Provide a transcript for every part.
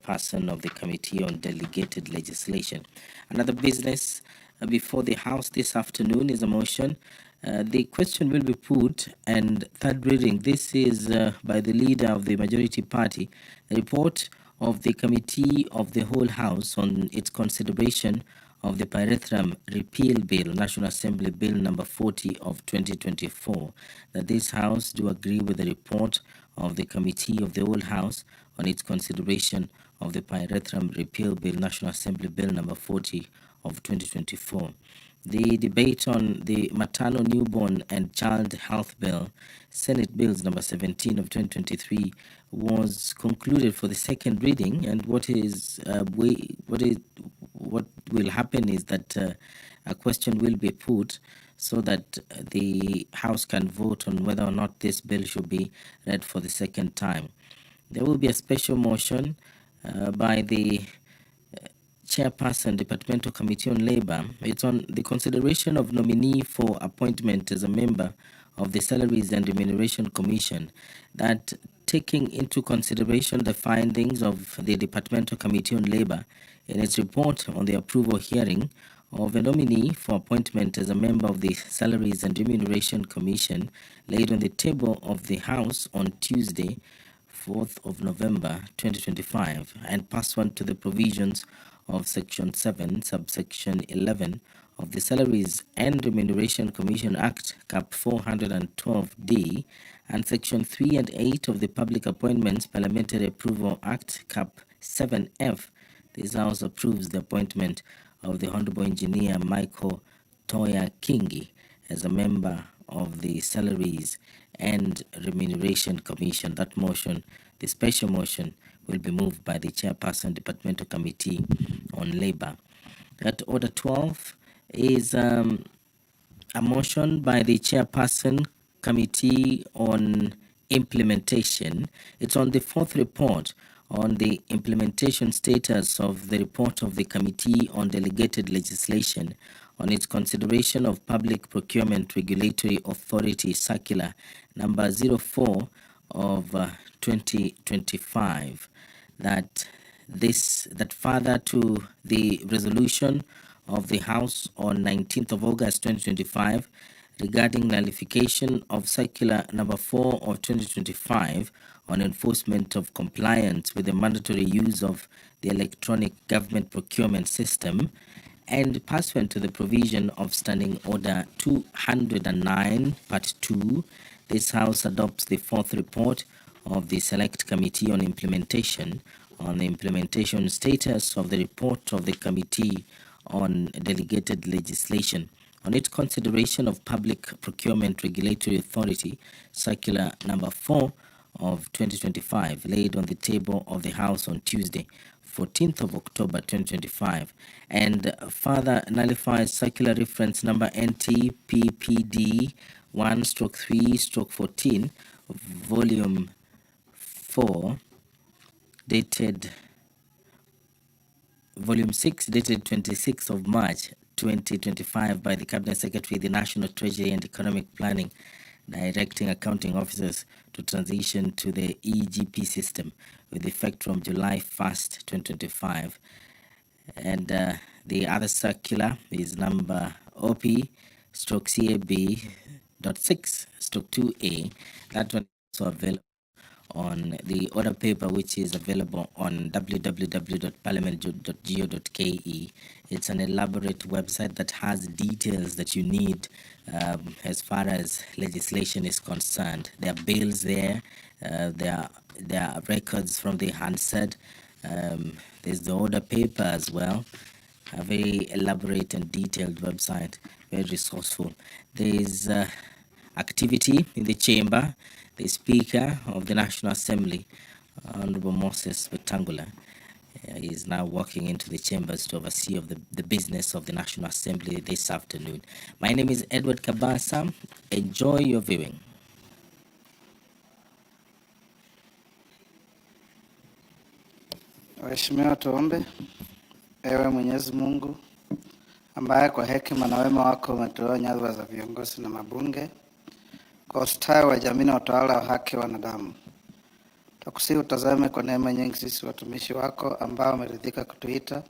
chairperson of the Committee on Delegated Legislation. Another business before the House this afternoon is a motion. The question will be put and third reading. This is by the leader of the majority party. The report of the Committee of the Whole House on its consideration of the Pyrethrum Repeal Bill, National Assembly Bill number 40 of 2024, that this House do agree with the report of the Committee of the Whole House on its consideration of the Pyrethrum Repeal Bill, National Assembly Bill number 40 of 2024. The debate on the Maternal, Newborn and Child Health Bill, Senate Bills number 17 of 2023, was concluded for the second reading, and what will happen is that a question will be put so that the House can vote on whether or not this bill should be read for the second time. There will be a special motion by the Chairperson, Departmental Committee on Labour. It's on the consideration of nominee for appointment as a member of the Salaries and Remuneration Commission, that taking into consideration the findings of the Departmental Committee on Labour in its report on the approval hearing of a nominee for appointment as a member of the Salaries and Remuneration Commission laid on the table of the House on Tuesday, 4th of November 2025, and pursuant to the provisions of Section 7, subsection 11 of the Salaries and Remuneration Commission Act, Cap 412D, and Section 3 and 8 of the Public Appointments Parliamentary Approval Act, Cap 7F, this House approves the appointment of the Honorable Engineer Michael Toya Kingi as a member of the Salaries and Remuneration Commission. That motion, the special motion, will be moved by the Chairperson, Departmental Committee on Labour. That Order 12 is a motion by the Chairperson, Committee on Implementation. It's on the fourth report on the implementation status of the report of the Committee on Delegated Legislation on its consideration of Public Procurement Regulatory Authority Circular number 04 of 2025, that further to the resolution of the House on 19th of August 2025 regarding nullification of Circular number 4 of 2025 on enforcement of compliance with the mandatory use of the electronic government procurement system, and pursuant to the provision of Standing Order 209, Part 2, this House adopts the fourth report of the Select Committee on Implementation on the implementation status of the report of the Committee on Delegated Legislation on its consideration of Public Procurement Regulatory Authority Circular number 4 of 2025, laid on the table of the House on Tuesday, 14th of October 2025, and further nullifies circular reference number NTPPD 1/3/14, volume 4, dated volume 6, dated 26th of March 2025, by the Cabinet Secretary, the National Treasury and Economic Planning, directing accounting officers to transition to the EGP system with effect from July 1st, 2025. And the other circular is number OP/CAB.6/2A. That one is also available on the order paper, which is available on www.parliament.go.ke. It's an elaborate website that has details that you need as far as legislation is concerned. There are bills there, there are records from the Hansard, there's the order paper as well. A very elaborate and detailed website, very resourceful. There's activity in the chamber. The Speaker of the National Assembly, Honorable Moses Wetangula, is now walking into the chambers to oversee of the business of the National Assembly this afternoon. My name is Edward Kabasa. Enjoy your viewing. Waheshimiwa, tuombe. Ewe Mwenyezi Mungu ambaye kwa hekima na wema wako umetoa nyadhifa za viongozi na mabunge kwa ustawi wa jamii na utawala wa haki wa wanadamu, Twakusihi utazame kwa neema nyingi sisi watumishi wako ambao wameridhika kutuita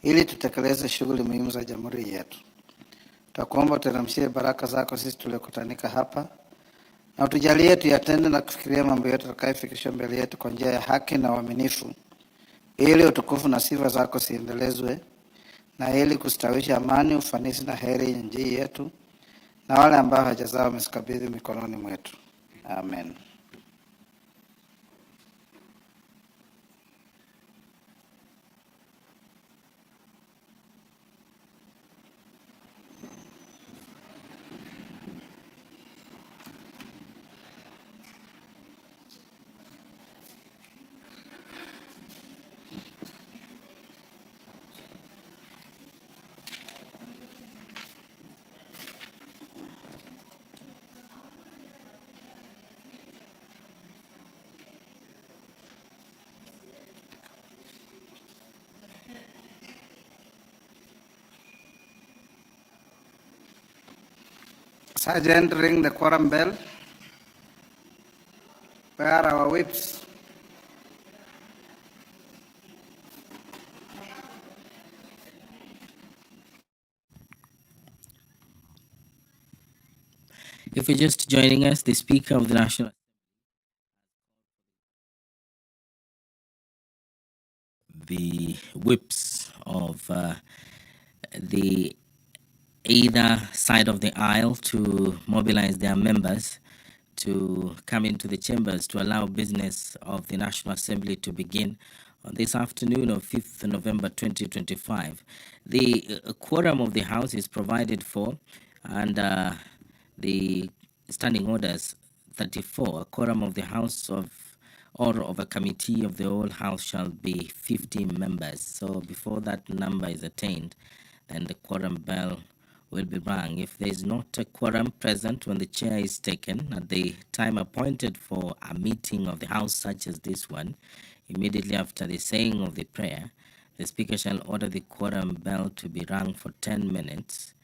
ili tutekeleze shughuli muhimu za jamhuri yetu. Twakuomba uteremshie baraka zako sisi tuliokutanika hapa, na utujalie tuyatende na kufikiria mambo yote tutakayofikishwa mbele yetu kwa njia ya haki na uaminifu, ili utukufu na sifa zako siendelezwe, na ili kustawisha amani, ufanisi na heri ya nchi yetu, na wale ambao haja zao wamezikabidhi mikononi mwetu. Amen. Sergeant, ring the quorum bell. Where are our whips? If you're just joining us, the Speaker of the National the whips of the either side of the aisle to mobilize their members to come into the chambers to allow business of the National Assembly to begin on this afternoon of 5th November 2025. The quorum of the House is provided for under the standing orders 34. A quorum of the House or of a committee of the whole House shall be 50 members. So before that number is attained, then the quorum bell will be rung. If there is not a quorum present when the chair is taken at the time appointed for a meeting of the House such as this one, immediately after the saying of the prayer, the Speaker shall order the quorum bell to be rung for 10 minutes.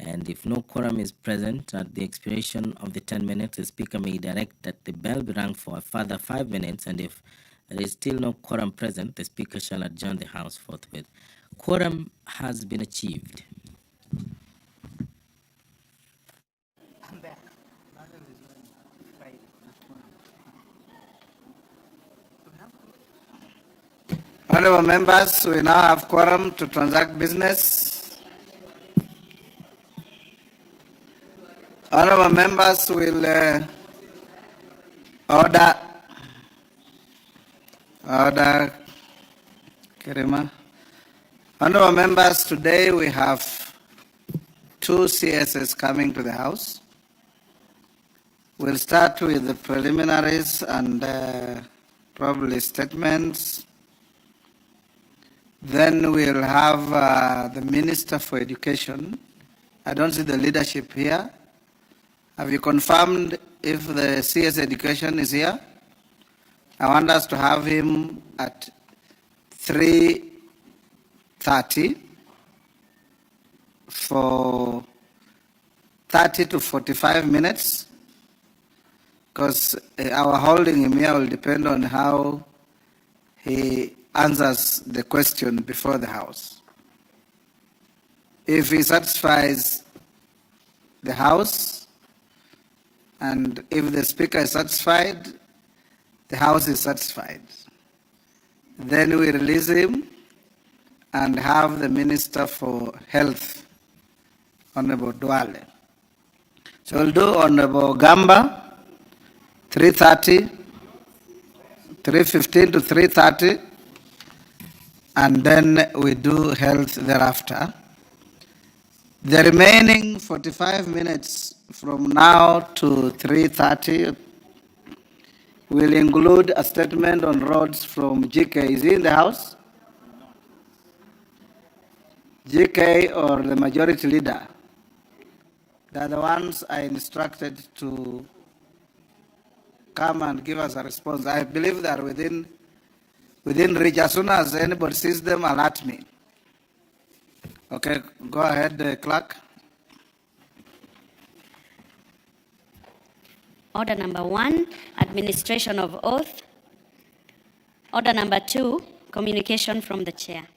And if no quorum is present at the expiration of the 10 minutes, the Speaker may direct that the bell be rung for a further 5 minutes. And if there is still no quorum present, the Speaker shall adjourn the House forthwith. Quorum has been achieved. Honorable members, we now have quorum to transact business. Honorable members will order Kirima. Honorable members, today we have two CSs coming to the House. We'll start with the preliminaries and probably statements. Then we'll have the Minister for Education. I don't see the leadership here. Have you confirmed if the CS Education is here? I want us to have him at 3:30 for 30 to 45 minutes, because our holding him here will depend on how he answers the question before the House. If he satisfies the House, and if the Speaker is satisfied, the House is satisfied, then we release him and have the Minister for Health, Honorable Duale. So we'll do Honorable Gamba, 3:30, 3:15 to 3:30, and then we do health thereafter. The remaining 45 minutes from now to 3:30 will include a statement on roads from GK. Is he in the House? GK or the Majority Leader? They are the ones I instructed to come and give us a response. I believe they are within reach. As soon as anybody sees them, alert me. Okay, go ahead, Clerk. Order number 1, administration of oath. Order number 2, communication from the chair.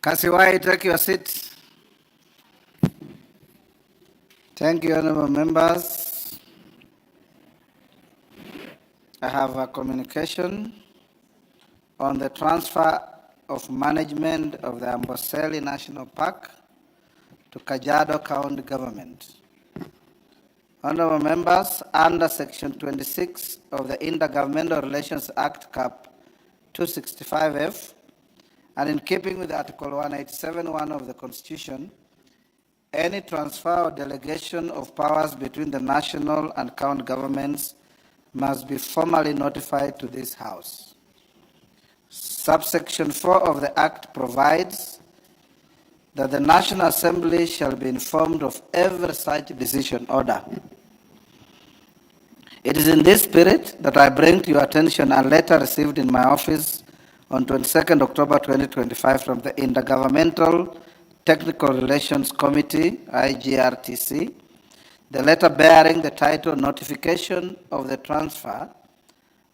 Kasiwai, take your seat. Thank you, honorable members. I have a communication on the transfer of management of the Amboseli National Park to Kajiado County Government. Honorable members, under Section 26 of the Intergovernmental Relations Act, Cap 265F, and in keeping with Article 187(1) of the Constitution, any transfer or delegation of powers between the national and county governments must be formally notified to this House. Subsection 4 of the Act provides that the National Assembly shall be informed of every such decision order. It is in this spirit that I bring to your attention a letter received in my office on 22nd October 2025 from the Intergovernmental Technical Relations Committee, IGRTC, the letter bearing the title Notification of the Transfer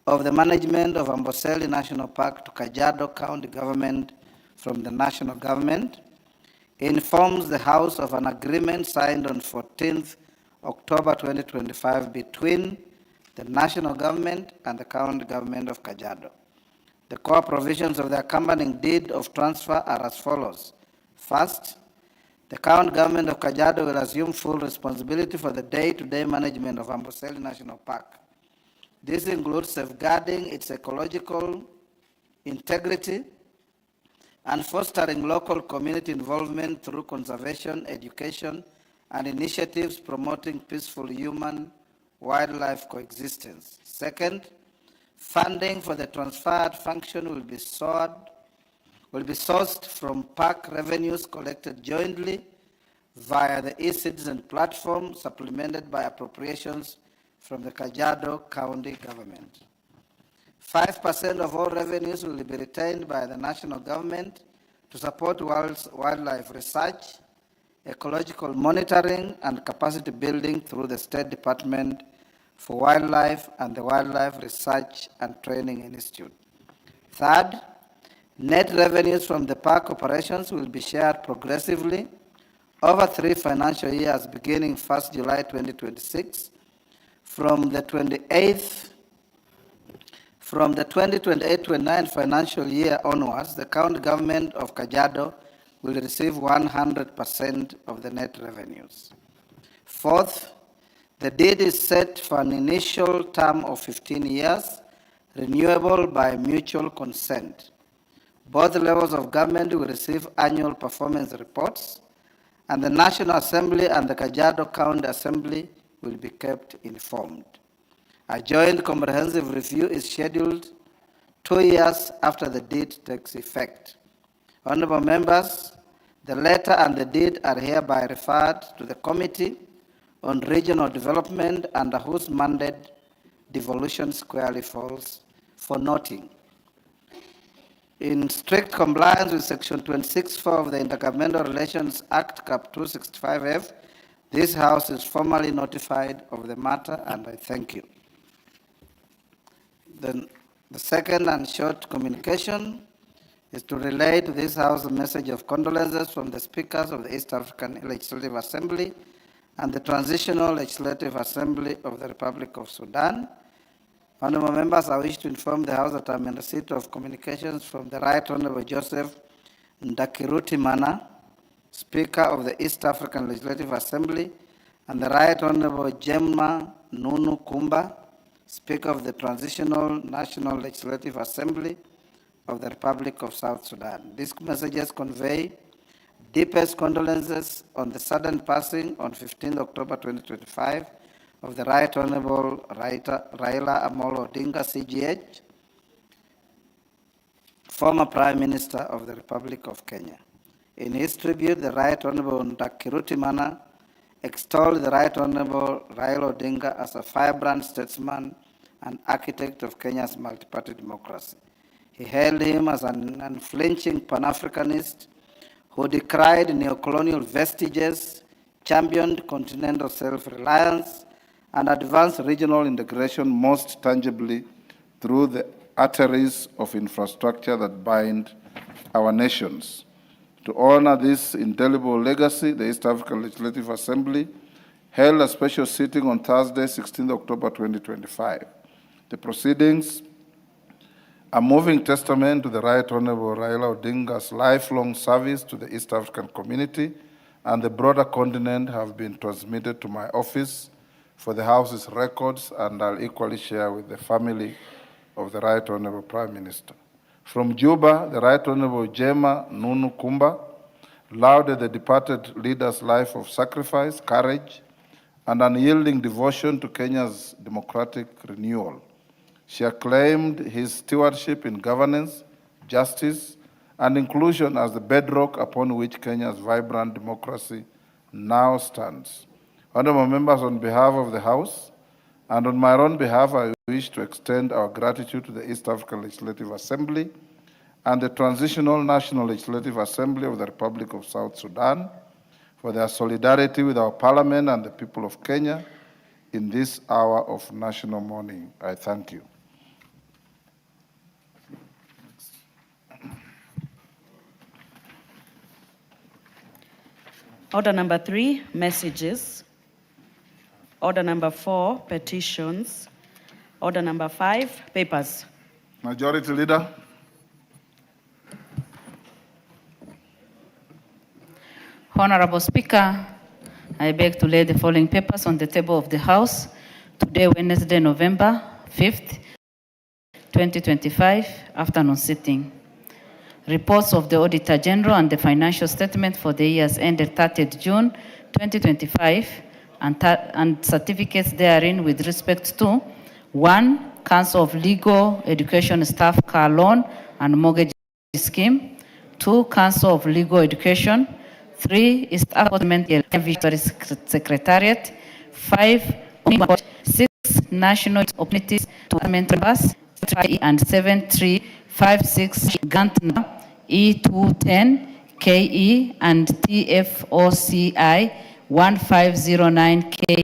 of the Management of Amboseli National Park to Kajiado County Government from the National Government, informs the House of an agreement signed on 14th October 2025 between the National Government and the County Government of Kajiado. The core provisions of the accompanying deed of transfer are as follows. First, the County Government of Kajiado will assume full responsibility for the day-to-day management of Amboseli National Park. This includes safeguarding its ecological integrity and fostering local community involvement through conservation, education, and initiatives promoting peaceful human-wildlife coexistence. Second, funding for the transferred function will be sourced from park revenues collected jointly via the e-citizen platform, supplemented by appropriations from the Kajiado County Government. 5% of all revenues will be retained by the national government to support wildlife research, ecological monitoring, and capacity building through the State Department for Wildlife and the Wildlife Research and Training Institute. Third, net revenues from the park operations will be shared progressively over 3 financial years beginning 1st July 2026. From the 2028-29 financial year onwards, the county government of Kajiado will receive 100% of the net revenues. Fourth, the deed is set for an initial term of 15 years, renewable by mutual consent. Both levels of government will receive annual performance reports, and the National Assembly and the Kajiado County Assembly will be kept informed. A joint comprehensive review is scheduled 2 years after the deed takes effect. Honorable members, the letter and the deed are hereby referred to the Committee on Regional Development, under whose mandate devolution squarely falls, for noting. In strict compliance with Section 26(4) of the Intergovernmental Relations Act, Cap 265F, this House is formally notified of the matter, and I thank you. Then the second and short communication is to relay to this House a message of condolences from the speakers of the East African Legislative Assembly and the Transitional Legislative Assembly of the Republic of Sudan. Honorable members, I wish to inform the House that I'm in receipt of communications from the Right Honorable Joseph Ndakiruti Mana, Speaker of the East African Legislative Assembly, and the Right Honorable Gemma Nunu Kumba, Speaker of the Transitional National Legislative Assembly of the Republic of South Sudan. These messages convey deepest condolences on the sudden passing on 15 October 2025 of the Right Honorable Raila Amolo Odinga, CGH, former Prime Minister of the Republic of Kenya. In his tribute, the Right Honorable Ndakiruti Mana extolled the Right Honorable Raila Odinga as a firebrand statesman and architect of Kenya's multi-party democracy. He hailed him as an unflinching Pan-Africanist who decried neocolonial vestiges, championed continental self-reliance, and advanced regional integration most tangibly through the arteries of infrastructure that bind our nations. To honor this indelible legacy, the East African Legislative Assembly held a special sitting on Thursday, 16 October 2025. The proceedings, a moving testament to the Right Honorable Raila Odinga's lifelong service to the East African community and the broader continent, have been transmitted to my office for the House's records, and I'll equally share with the family of the Right Honorable Prime Minister. From Juba, the Right Honorable Jema Nunu Kumba lauded the departed leader's life of sacrifice, courage, and unyielding devotion to Kenya's democratic renewal. She acclaimed his stewardship in governance, justice, and inclusion as the bedrock upon which Kenya's vibrant democracy now stands. Honorable members, on behalf of the House and on my own behalf, I wish to extend our gratitude to the East African Legislative Assembly and the Transitional National Legislative Assembly of the Republic of South Sudan for their solidarity with our Parliament and the people of Kenya in this hour of national mourning. I thank you. Order number 3, messages. Order number 4, petitions. Order number 5, papers. Majority Leader. Honorable Speaker, I beg to lay the following papers on the table of the House today, Wednesday, November 5th, 2025, afternoon sitting. Reports of the Auditor General and the financial statement for the years ended 30th June 2025 and certificates therein with respect to 1. Council of Legal Education Staff Car Loan and Mortgage Scheme. 2. Council of Legal Education. 3. East African Victory Secretariat. 5. 6. National Opportunities to Members. And 7. 3. 5. 6. Gantner E210 KE and TFOCI 1509 K.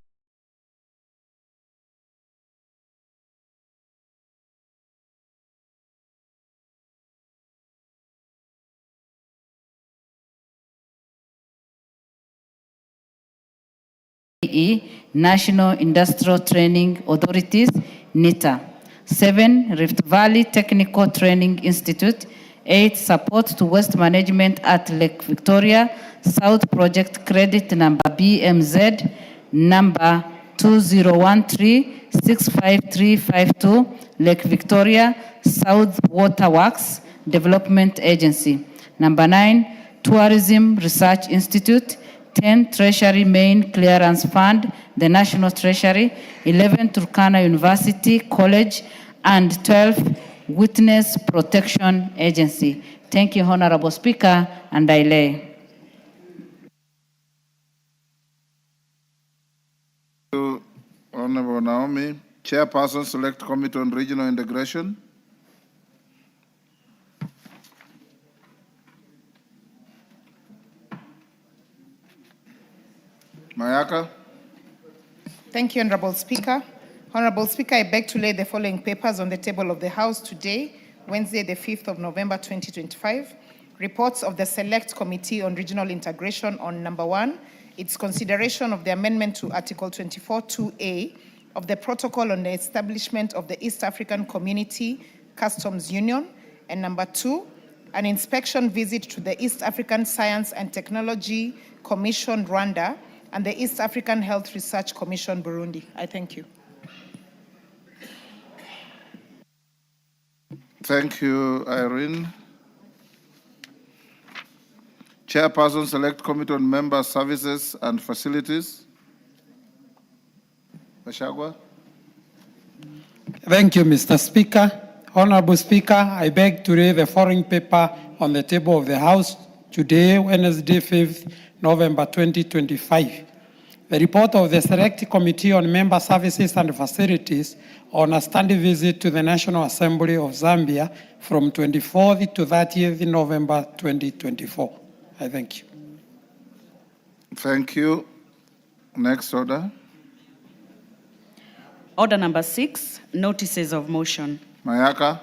National Industrial Training Authorities, NITA. 7. Rift Valley Technical Training Institute. 8. Support to waste management at Lake Victoria South Project Credit number BMZ number 2013-65352 Lake Victoria South Water Works Development Agency. Number 9. Tourism Research Institute. 10. Treasury Main Clearance Fund, the National Treasury. 11. Turkana University College. And 12. Witness Protection Agency. Thank you, Honorable Speaker, and I lay. Honorable Naomi, Chairperson, Select Committee on Regional Integration. Mayaka. Thank you, Honorable Speaker. Honorable Speaker, I beg to lay the following papers on the table of the House today, Wednesday, the 5th of November, 2025. Reports of the Select Committee on Regional Integration on number 1, its consideration of the amendment to Article 24(2)A of the Protocol on the Establishment of the East African Community Customs Union, and number 2, an inspection visit to the East African Science and Technology Commission, Rwanda, and the East African Health Research Commission, Burundi. I thank you. Thank you, Irene. Chairperson, Select Committee on Member Services and Facilities. Bashagwa. Thank you, Mr. Speaker. Honorable Speaker, I beg to lay the following paper on the table of the House today, Wednesday, 5th November 2025. The report of the Select Committee on Member Services and Facilities on a standing visit to the National Assembly of Zambia from 24th to 30th November 2024. I thank you. Thank you. Next order. Order number 6, notices of motion. Mayaka.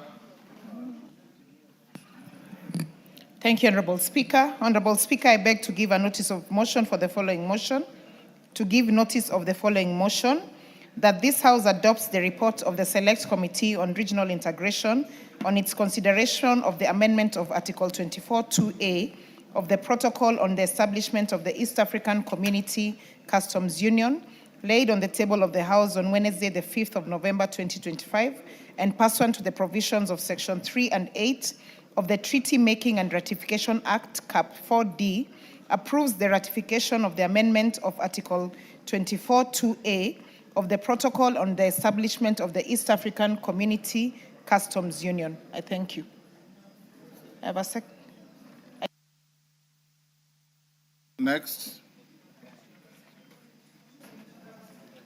Thank you, Honorable Speaker. Honorable Speaker, I beg to give a notice of motion for the following motion. To give notice of the following motion, that this House adopts the report of the Select Committee on Regional Integration on its consideration of the amendment of Article 24(2)(a) of the Protocol on the Establishment of the East African Community Customs Union, laid on the table of the House on Wednesday, the 5th of November, 2025, and pursuant to the provisions of Section 3 and 8 of the Treaty Making and Ratification Act, Cap 4D, approves the ratification of the amendment of Article 24(2)(a) of the Protocol on the Establishment of the East African Community Customs Union. I thank you. I have a second. Next.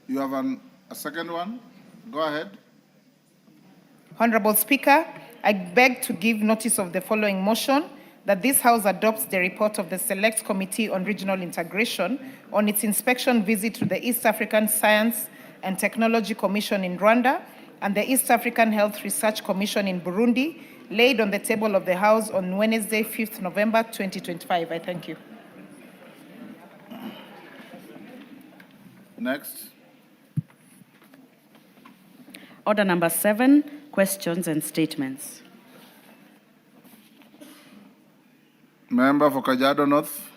You have a second one? Go ahead. Honorable Speaker, I beg to give notice of the following motion, that this House adopts the report of the Select Committee on Regional Integration on its inspection visit to the East African Science and Technology Commission in Rwanda and the East African Health Research Commission in Burundi, laid on the table of the House on Wednesday, 5th November, 2025. I thank you. Next. Order number 7, questions and statements. Member for Kajiado North.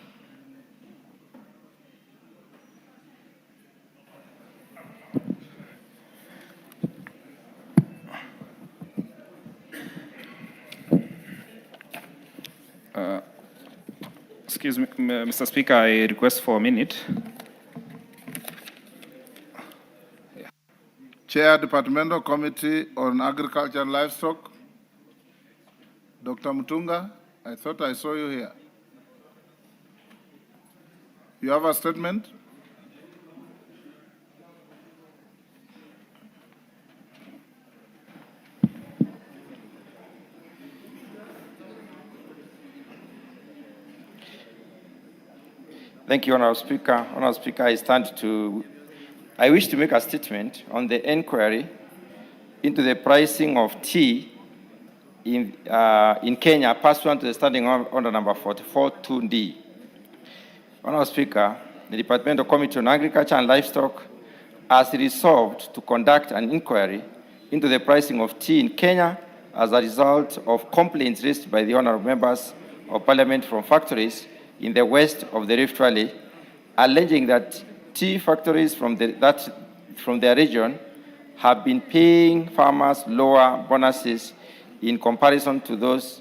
Excuse me, Mr. Speaker, I request for a minute. Chair, Departmental Committee on Agriculture and Livestock. Dr. Mutunga, I thought I saw you here. You have a statement? Thank you, Honorable Speaker. Honorable Speaker, I wish to make a statement on the inquiry into the pricing of tea in Kenya, pursuant to the standing order number 44(2)D. Honorable Speaker, the Departmental Committee on Agriculture and Livestock has resolved to conduct an inquiry into the pricing of tea in Kenya as a result of complaints raised by the honorable members of Parliament from factories in the west of the Rift Valley, alleging that tea factories from their region have been paying farmers lower bonuses in comparison to those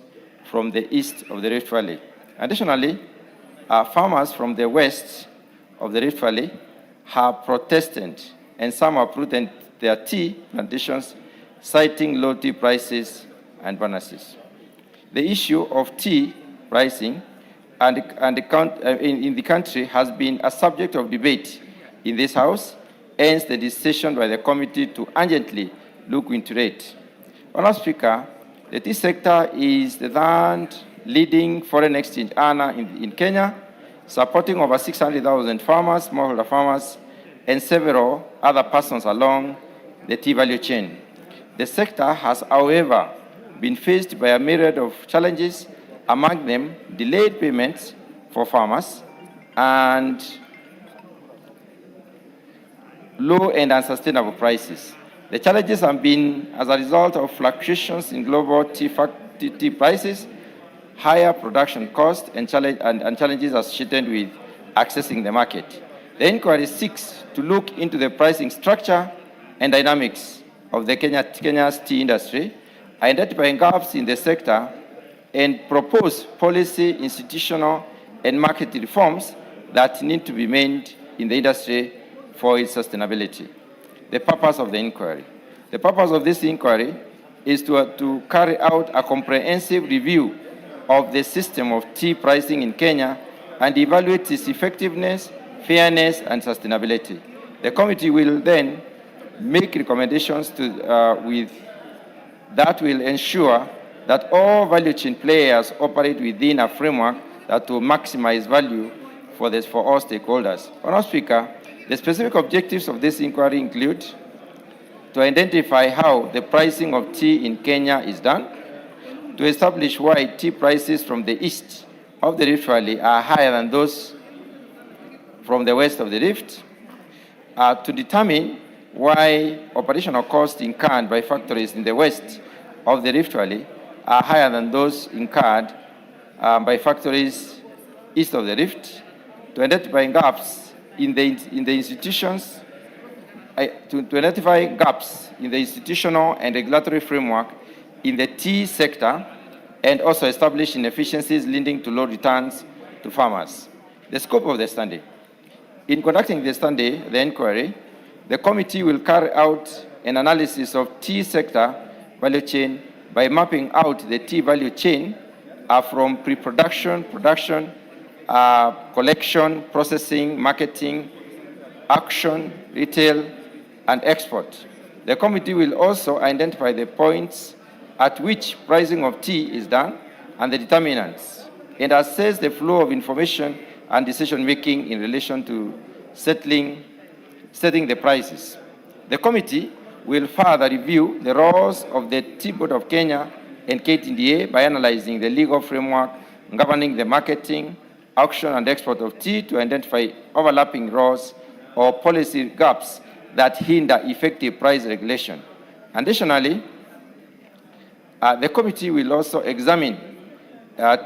from the east of the Rift Valley. Additionally, farmers from the west of the Rift Valley have protested, and some have uprooted their tea plantations, citing low tea prices and bonuses. The issue of tea pricing in the country has been a subject of debate in this House, hence the decision by the committee to urgently look into it. Honorable Speaker, the tea sector is the third leading foreign exchange earner in Kenya, supporting over 600,000 farmers, smallholder farmers, and several other persons along the tea value chain. The sector has, however, been faced by a myriad of challenges, among them delayed payments for farmers and low and unsustainable prices. The challenges have been as a result of fluctuations in global tea prices, higher production costs, and challenges associated with accessing the market. The inquiry seeks to look into the pricing structure and dynamics of the Kenya's tea industry, identifying gaps in the sector, and propose policy, institutional, and market reforms that need to be made in the industry for its sustainability. The purpose of the inquiry. The purpose of this inquiry is to carry out a comprehensive review of the system of tea pricing in Kenya and evaluate its effectiveness, fairness, and sustainability. The committee will then make recommendations that will ensure that all value chain players operate within a framework that will maximize value for all stakeholders. Honourable Speaker, the specific objectives of this inquiry include to identify how the pricing of tea in Kenya is done, to establish why tea prices from the east of the Rift Valley are higher than those from the west of the Rift, to determine why operational costs incurred by factories in the west of the Rift Valley are higher than those incurred by factories east of the Rift, to identify gaps in the institutions, to identify gaps in the institutional and regulatory framework in the tea sector, and also establish inefficiencies leading to low returns to farmers. The scope of the study. In conducting the inquiry, the committee will carry out an analysis of tea sector value chain by mapping out the tea value chain from pre-production, production, collection, processing, marketing, auction, retail, and export. The committee will also identify the points at which pricing of tea is done and the determinants, and assess the flow of information and decision-making in relation to setting the prices. The committee will further review the roles of the Tea Board of Kenya and KTDA by analyzing the legal framework governing the marketing, auction, and export of tea to identify overlapping roles or policy gaps that hinder effective price regulation. Additionally, the committee will also examine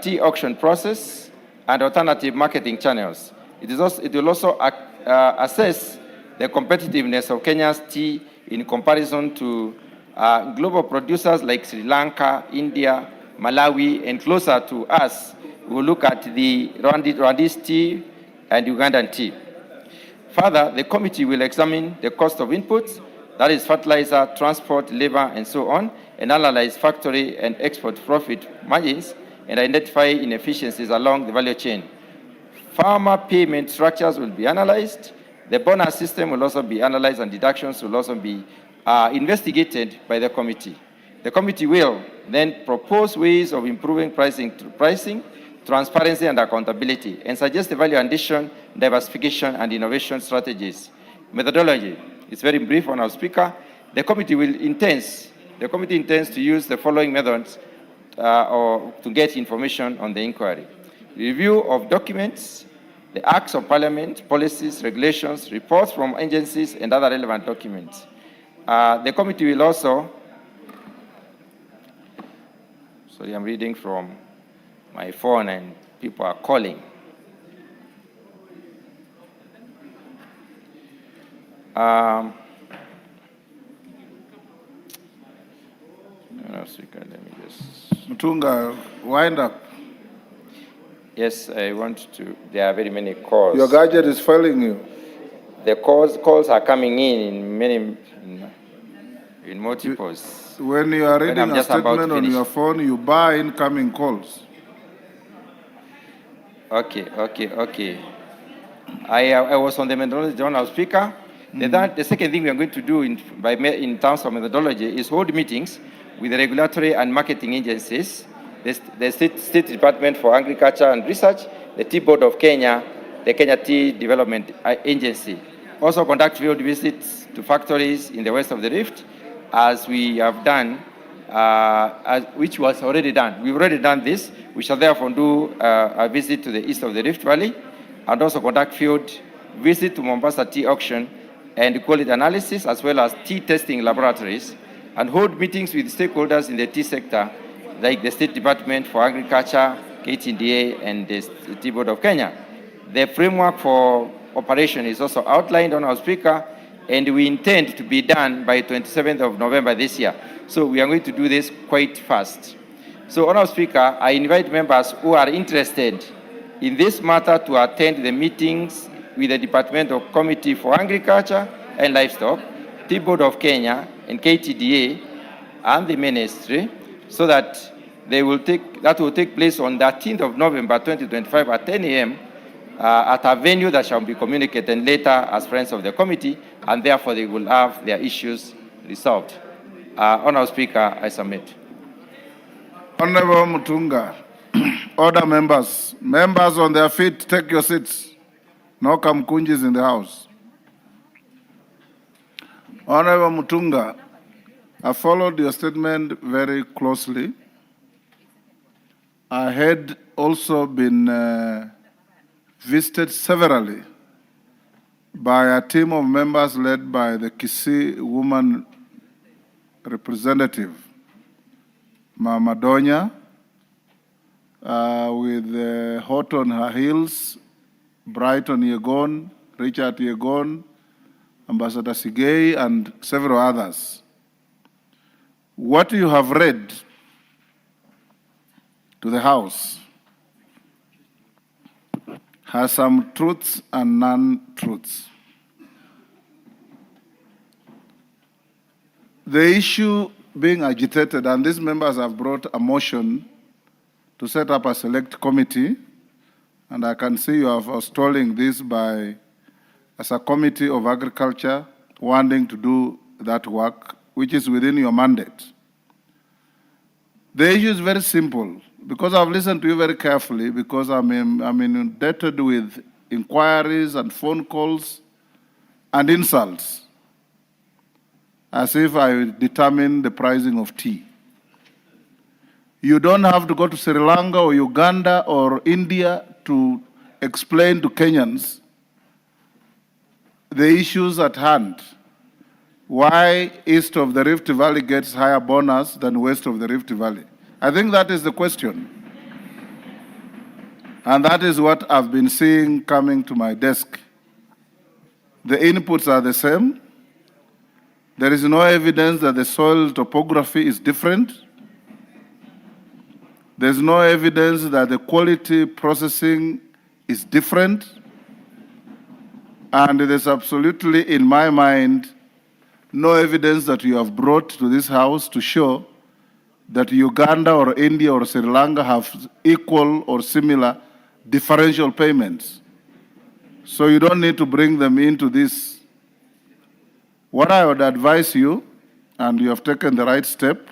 tea auction process and alternative marketing channels. It will also assess the competitiveness of Kenya's tea in comparison to global producers like Sri Lanka, India, Malawi, and closer to us, we will look at the Rwandese tea and Ugandan tea. Further, the committee will examine the cost of inputs, that is fertilizer, transport, labor, and so on, and analyze factory and export profit margins and identify inefficiencies along the value chain. Farmer payment structures will be analyzed. The bonus system will also be analyzed, and deductions will also be investigated by the committee. The committee will then propose ways of improving pricing, transparency, and accountability, and suggest the value addition, diversification, and innovation strategies. Methodology is very brief, Honourable Speaker. The committee intends to use the following methods to get information on the inquiry: review of documents, the acts of parliament, policies, regulations, reports from agencies, and other relevant documents. The committee will also, sorry, I'm reading from my phone and people are calling. Let me just... Mutunga, wind up. Yes, I want to. There are very many calls. Your gadget is failing you. The calls are coming in multiples. When you are reading a statement on your phone, you bar incoming calls. Okay. I was on the methodology, Honourable Speaker. The second thing we are going to do in terms of methodology is hold meetings with the regulatory and marketing agencies, the State Department for Agriculture and Research, the Tea Board of Kenya, the Kenya Tea Development Agency. Also conduct field visits to factories in the west of the Rift, as we have done, which was already done. We've already done this. We shall therefore do a visit to the east of the Rift Valley, and also conduct field visit to Mombasa Tea Auction and quality analysis, as well as tea testing laboratories, and hold meetings with stakeholders in the tea sector, like the State Department for Agriculture, KTDA, and the Tea Board of Kenya. The framework for operation is also outlined, Honourable Speaker, and we intend to be done by 27th of November this year. So we are going to do this quite fast. So, Honourable Speaker, I invite members who are interested in this matter to attend the meetings with the Department of Committee for Agriculture and Livestock, Tea Board of Kenya, and KTDA, and the Ministry, so that that will take place on the 13th of November 2025 at 10 a.m. At a venue that shall be communicated later as friends of the committee, and therefore they will have their issues resolved. Honourable Speaker, I submit. Honourable Mutunga, Order, members. Members on their feet, take your seats. No kamkunjis in the house. Honorable Mutunga, I followed your statement very closely. I had also been visited severally by a team of members led by the Kisii woman representative, Mama Donya, with hot on her heels, Brighton Yegon, Richard Yegon, Ambassador Sigei, and several others. What you have read to the House has some truths and non-truths. The issue being agitated, and these members have brought a motion to set up a select committee, and I can see you are forestalling this by, as a committee of agriculture, wanting to do that work, which is within your mandate. The issue is very simple, because I've listened to you very carefully, because I'm indebted with inquiries and phone calls and insults, as if I determine the pricing of tea. You don't have to go to Sri Lanka or Uganda or India to explain to Kenyans the issues at hand. Why east of the Rift Valley gets higher bonus than west of the Rift Valley? I think that is the question. And that is what I've been seeing coming to my desk. The inputs are the same. There is no evidence that the soil topography is different. There's no evidence that the quality processing is different. And there's absolutely, in my mind, no evidence that you have brought to this House to show that Uganda or India or Sri Lanka have equal or similar differential payments. So you don't need to bring them into this. What I would advise you, and you have taken the right step,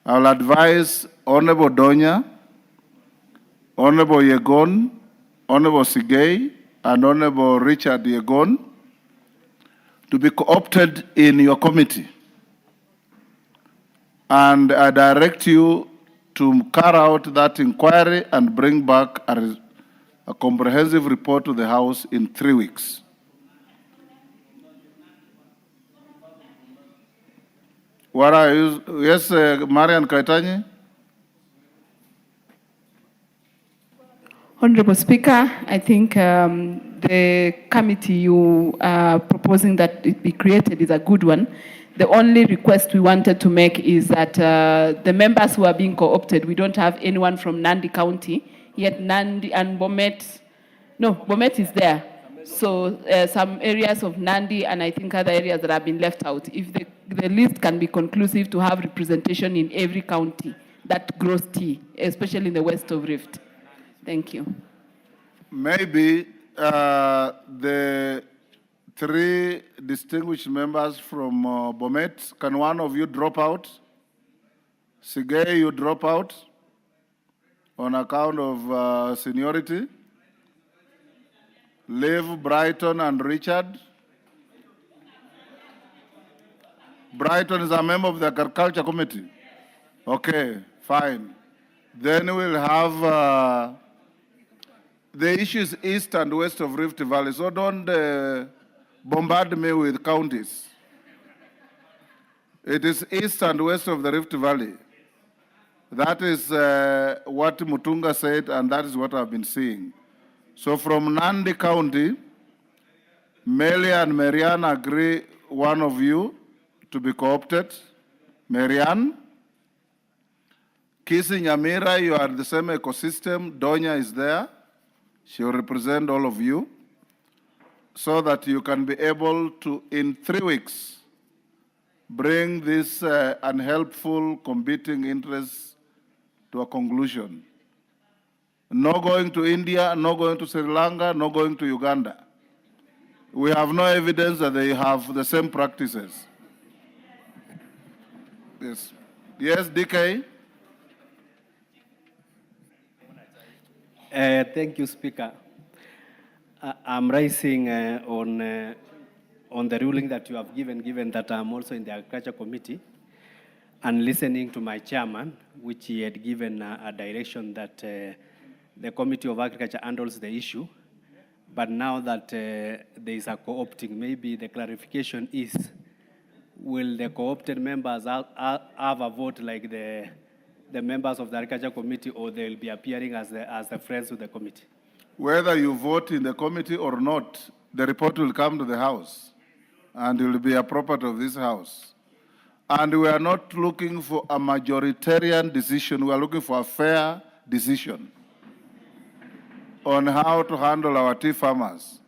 I will advise Honorable Donya, Honorable Yegon, Honorable Sigei, and Honorable Richard Yegon to be co-opted in your committee. And I direct you to carry out that inquiry and bring back a comprehensive report to the House in 3 weeks. What are you? Yes, Marian Kaitani. Honorable Speaker, I think the committee you are proposing that it be created is a good one. The only request we wanted to make is that the members who are being co-opted, we don't have anyone from Nandi County, yet Nandi and Bomet, no, Bomet is there. So some areas of Nandi and I think other areas that have been left out. If the list can be conclusive to have representation in every county that grows tea, especially in the west of Rift. Thank you. Maybe the 3 distinguished members from Bomet, can one of you drop out? Sigei, you drop out on account of seniority. Leave Brighton and Richard. Brighton is a member of the Agriculture Committee. Okay, fine. Then we'll have the issues east and west of Rift Valley, so don't bombard me with counties. It is east and west of the Rift Valley. That is what Mutunga said, and that is what I've been seeing. So from Nandi County, Melia and Marianne agree one of you to be co-opted. Marianne. Kisii Nyamira, you are the same ecosystem. Donya is there. She will represent all of you so that you can be able to, in 3 weeks, bring this unhelpful competing interests to a conclusion. No going to India, no going to Sri Lanka, no going to Uganda. We have no evidence that they have the same practices. Yes. Yes, DK? Thank you, Speaker. I'm rising on the ruling that you have given that I'm also in the Agriculture Committee, and listening to my chairman, which he had given a direction that the Committee of Agriculture handles the issue. But now that there is a co-opting, maybe the clarification is, will the co-opted members have a vote like the members of the Agriculture Committee, or they'll be appearing as the friends of the committee? Whether you vote in the committee or not, the report will come to the House and it will be a property of this House. And we are not looking for a majoritarian decision, we are looking for a fair decision on how to handle our tea farmers.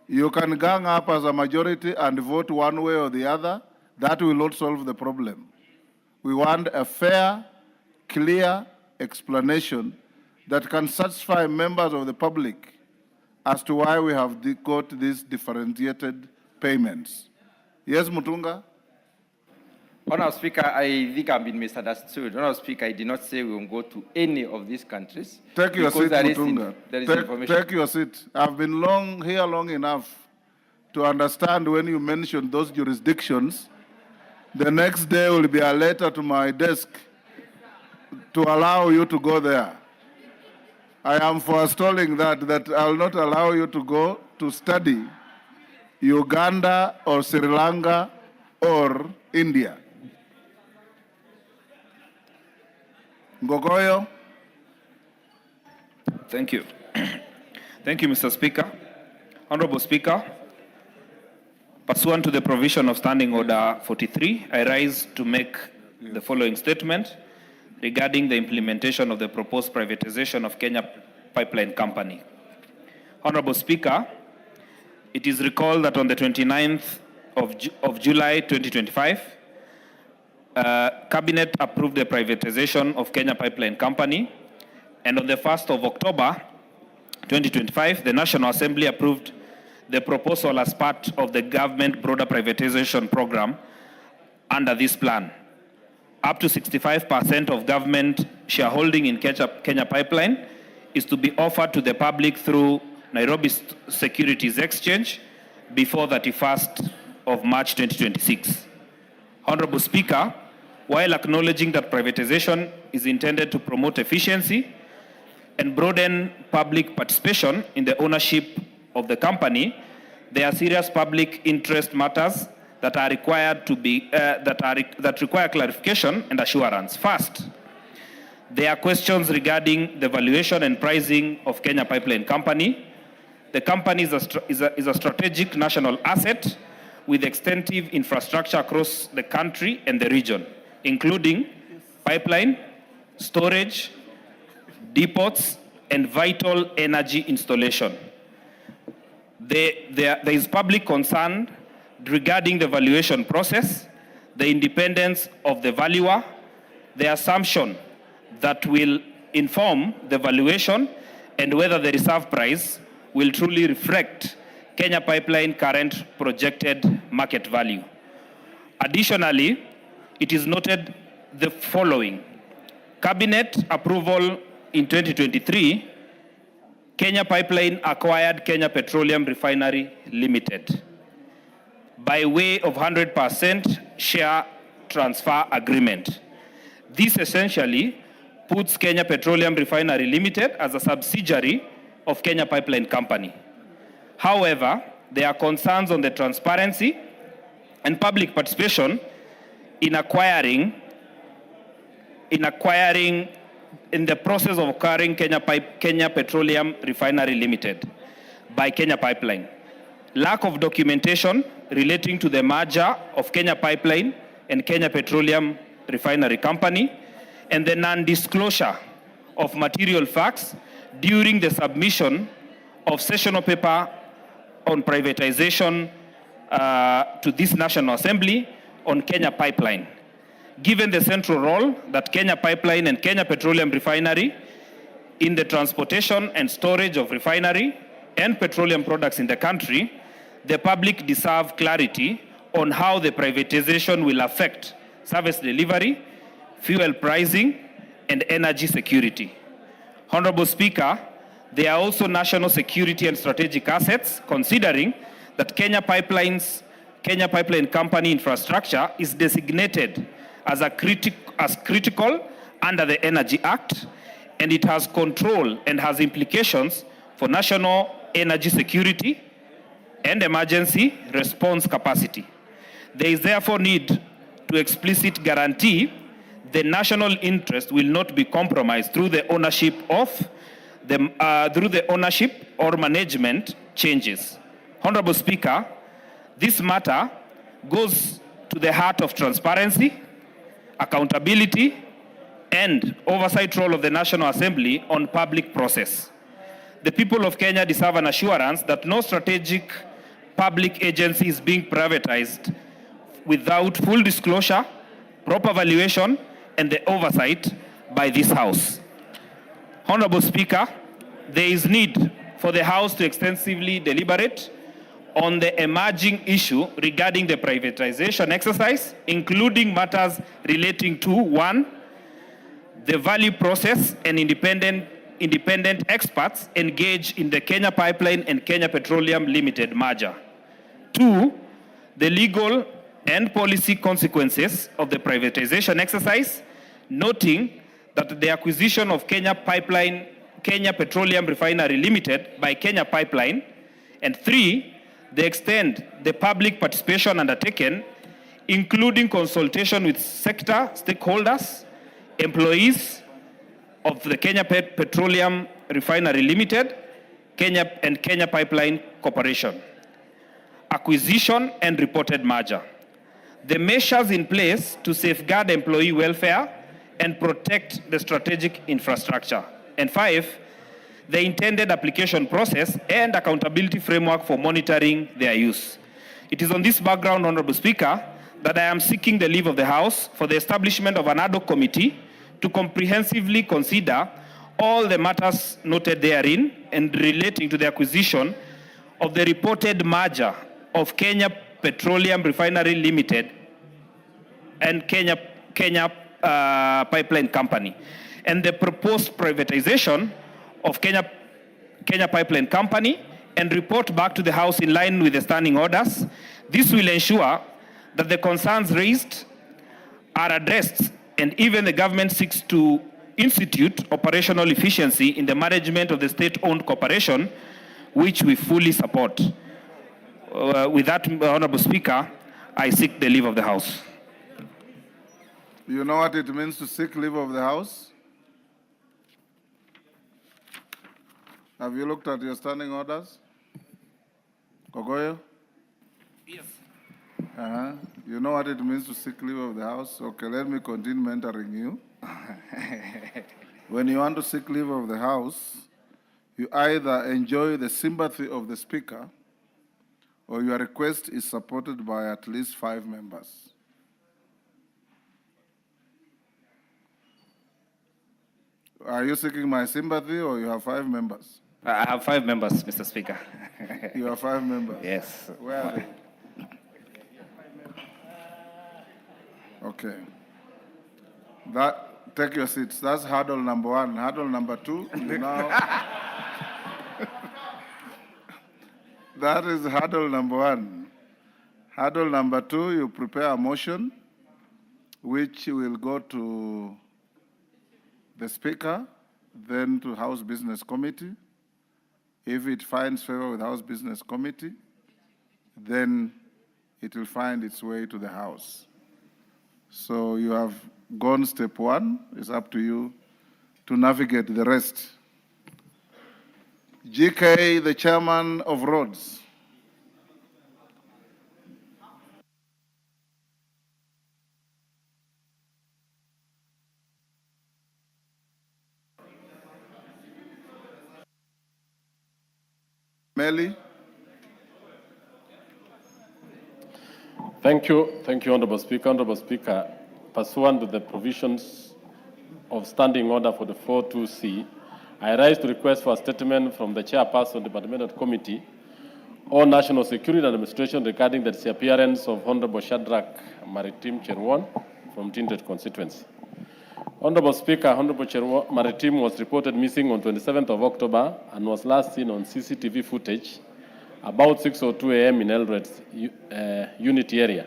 You can gang up as a majority and vote one way or the other. That will not solve the problem. We want a fair, clear explanation that can satisfy members of the public as to why we have got these differentiated payments. Yes, Mutunga? Honourable Speaker, I think I've been misunderstood. Honourable Speaker, I did not say we will go to any of these countries. Take your seat, Mutunga. There is information. Take your seat. I've been here long enough to understand when you mention those jurisdictions, the next day will be a letter to my desk to allow you to go there. I am forestalling that I will not allow you to go to study Uganda or Sri Lanka or India. Ngogoyo. Thank you. Thank you, Mr. Speaker. Honorable Speaker, pursuant to the provision of Standing Order 43, I rise to make the following statement regarding the implementation of the proposed privatization of Kenya Pipeline Company. Honorable Speaker, it is recalled that on the 29th of July 2025, Cabinet approved the privatization of Kenya Pipeline Company, and on the 1st of October 2025, the National Assembly approved the proposal as part of the government broader privatization program. Under this plan, up to 65% of government shareholding in Kenya Pipeline is to be offered to the public through Nairobi Securities Exchange before 31st of March 2026. Honorable Speaker, while acknowledging that privatization is intended to promote efficiency and broaden public participation in the ownership of the company, there are serious public interest matters that are required to be that require clarification and assurance. First, there are questions regarding the valuation and pricing of Kenya Pipeline Company. The company is a strategic national asset with extensive infrastructure across the country and the region, including pipeline, storage, depots, and vital energy installation. There is public concern regarding the valuation process, the independence of the valuer, the assumption that will inform the valuation, and whether the reserve price will truly reflect Kenya Pipeline current projected market value. Additionally, it is noted the following. Cabinet approval in 2023, Kenya Pipeline acquired Kenya Petroleum Refinery Limited by way of 100% share transfer agreement. This essentially puts Kenya Petroleum Refinery Limited as a subsidiary of Kenya Pipeline Company. However, there are concerns on the transparency and public participation in the process of acquiring Kenya Petroleum Refinery Limited by Kenya Pipeline. Lack of documentation relating to the merger of Kenya Pipeline and Kenya Petroleum Refinery Company, and the non-disclosure of material facts during the submission of sessional paper on privatization to this National Assembly on Kenya Pipeline. Given the central role that Kenya Pipeline and Kenya Petroleum Refinery in the transportation and storage of refinery and petroleum products in the country, the public deserve clarity on how the privatization will affect service delivery, fuel pricing, and energy security. Honorable Speaker, They are also national security and strategic assets, considering that Kenya Pipeline Company infrastructure is designated as critical under the Energy Act, and it has control and has implications for national energy security and emergency response capacity. There is therefore need to explicit guarantee the national interest will not be compromised through the ownership or management changes. Honorable Speaker, this matter goes to the heart of transparency, accountability, and oversight role of the National Assembly on public process. The people of Kenya deserve an assurance that no strategic public agency is being privatized without full disclosure, proper valuation, and the oversight by this House. Honorable Speaker, there is need for the House to extensively deliberate on the emerging issue regarding the privatization exercise, including matters relating to 1, the value process and independent experts engaged in the Kenya Pipeline and Kenya Petroleum Limited merger. 2, the legal and policy consequences of the privatization exercise, noting that the acquisition of Kenya Petroleum Refinery Limited by Kenya Pipeline, and 3, the extent the public participation undertaken, including consultation with sector stakeholders, employees of the Kenya Petroleum Refinery Limited, and Kenya Pipeline Corporation. Acquisition and reported merger. The measures in place to safeguard employee welfare and protect the strategic infrastructure. And 5, the intended application process and accountability framework for monitoring their use. It is on this background, Honorable Speaker, that I am seeking the leave of the House for the establishment of an ad hoc committee to comprehensively consider all the matters noted therein and relating to the acquisition of the reported merger of Kenya Petroleum Refinery Limited and Kenya Pipeline Company, and the proposed privatization of Kenya Pipeline Company, and report back to the House in line with the standing orders. This will ensure that the concerns raised are addressed, and even the government seeks to institute operational efficiency in the management of the state-owned corporation, which we fully support. With that, Honorable Speaker, I seek the leave of the House. You know what it means to seek leave of the House? Have you looked at your standing orders? Kogoyo? Yes. You know what it means to seek leave of the House? Okay, let me continue mentoring you. When you want to seek leave of the House, you either enjoy the sympathy of the Speaker or your request is supported by at least 5 members. Are you seeking my sympathy or you have 5 members? I have 5 members, Mr. Speaker. You have 5 members? Yes. Where are they? Okay. Take your seats. That's hurdle number 1. Hurdle number 2, you now. That is hurdle number 1. Hurdle number 2, you prepare a motion which will go to the Speaker, then to House Business Committee. If it finds favor with House Business Committee, then it will find its way to the House. So you have gone step 1. It's up to you to navigate the rest. GK, the chairman of Roads. Melly. Thank you, Honorable Speaker. Honorable Speaker, pursuant to the provisions of Standing Order 44-2C, I rise to request for a statement from the Chairperson of the Departmental Committee on National Security and Administration regarding the disappearance of Honorable Shadrach Maritim Cherwon from Tindred constituency. Honorable Speaker, Honorable Chair Maritime was reported missing on 27th of October and was last seen on CCTV footage about 6:02 a.m. in Elred's Unity area,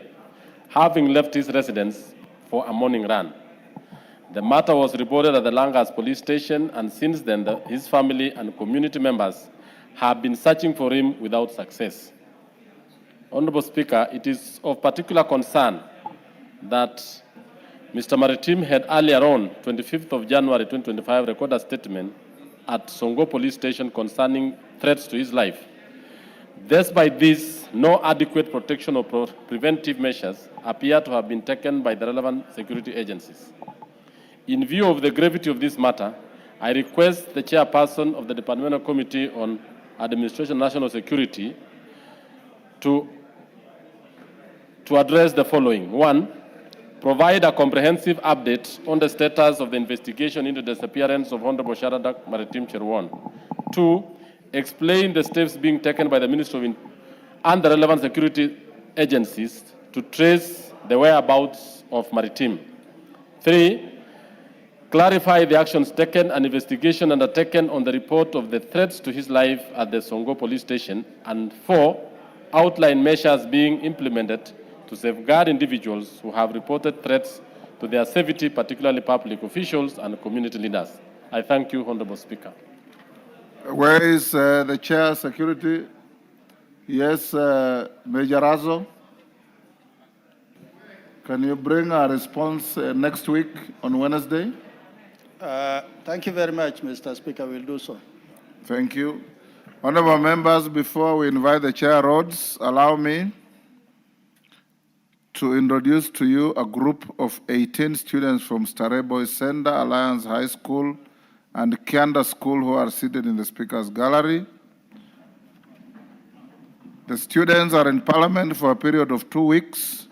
having left his residence for a morning run. The matter was reported at the Langas police station, and since then, his family and community members have been searching for him without success. Honorable Speaker, it is of particular concern that Mr. Maritime had earlier on, 25th of January 2025, recorded a statement at Songo police station concerning threats to his life. Despite this, no adequate protection or preventive measures appear to have been taken by the relevant security agencies. In view of the gravity of this matter, I request the chairperson of the Departmental Committee on Administration and National Security to address the following. One, provide a comprehensive update on the status of the investigation into the disappearance of Honorable Sharadak Maritime Cherwon. Two, explain the steps being taken by the Ministry and the relevant security agencies to trace the whereabouts of Maritime. Three, clarify the actions taken and investigation undertaken on the report of the threats to his life at the Songo police station. And four, outline measures being implemented to safeguard individuals who have reported threats to their safety, particularly public officials and community leaders. I thank you, Honorable Speaker. Where is the chair security? Yes, Major Azo. Can you bring a response next week on Wednesday? Thank you very much, Mr. Speaker. We'll do so. Thank you. Honorable members, before we invite the Chair Rhodes, allow me to introduce to you a group of 18 students from Starehe Boys Center, Alliance High School, and Kianda School who are seated in the Speaker's Gallery. The students are in Parliament for a period of 2 weeks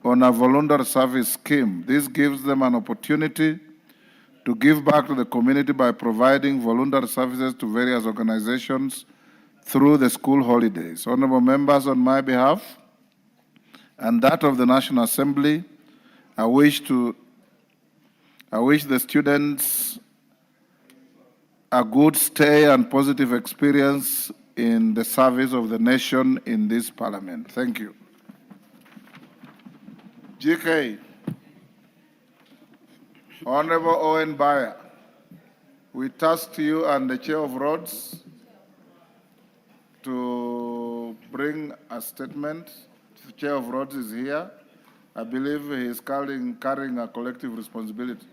on a voluntary service scheme. This gives them an opportunity to give back to the community by providing voluntary services to various organizations through the school holidays. Honorable members, on my behalf and that of the National Assembly, I wish the students a good stay and positive experience in the service of the nation in this Parliament. Thank you. GK. Honorable Owen Bayer, we task you and the Chair of Rhodes to bring a statement. The Chair of Rhodes is here. I believe he is carrying a collective responsibility.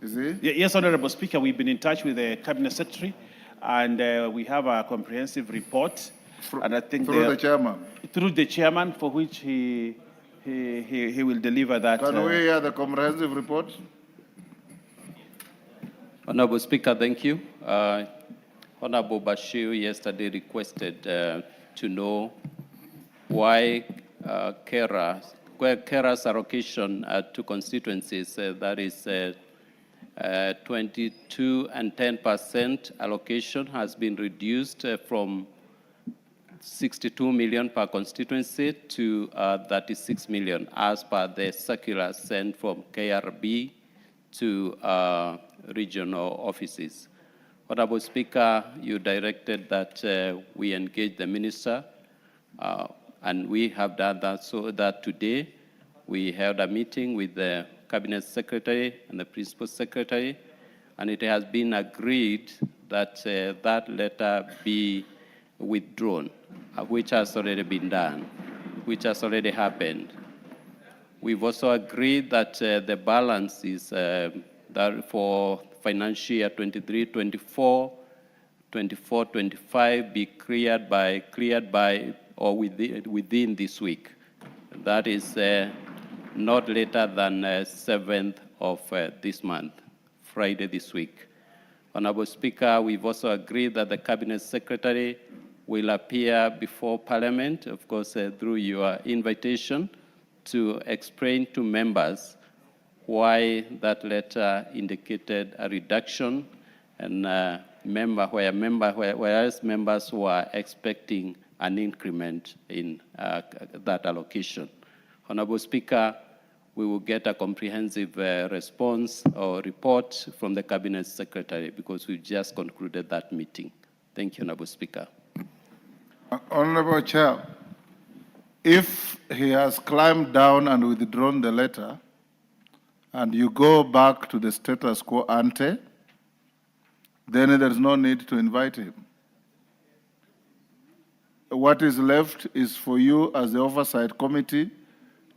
Is he? Yes, Honorable Speaker, we've been in touch with the Cabinet Secretary, and we have a comprehensive report. And I think through the chairman? Through the chairman, for which he will deliver that. Can we hear the comprehensive report? Honorable Speaker, thank you. Honorable Bashir yesterday requested to know why carers allocation to constituencies, that is 22 and 10% allocation has been reduced from 62 million per constituency to 36 million as per the circular sent from KRB to regional offices. Honorable Speaker, you directed that we engage the minister, and we have done that, so that today we held a meeting with the Cabinet Secretary and the Principal Secretary, and it has been agreed that that letter be withdrawn, which has already been done, which has already happened. We've also agreed that the balance is that for financial year 23-24, 24-25 be cleared by or within this week. That is not later than 7th of this month, Friday this week. Honorable Speaker, we've also agreed that the Cabinet Secretary will appear before Parliament, of course, through your invitation, to explain to members why that letter indicated a reduction, and whereas members were expecting an increment in that allocation. Honorable Speaker, we will get a comprehensive response or report from the Cabinet Secretary, because we just concluded that meeting. Thank you, Honorable Speaker. Honorable Chair, if he has climbed down and withdrawn the letter, and you go back to the status quo ante, then there's no need to invite him. What is left is for you as the Oversight Committee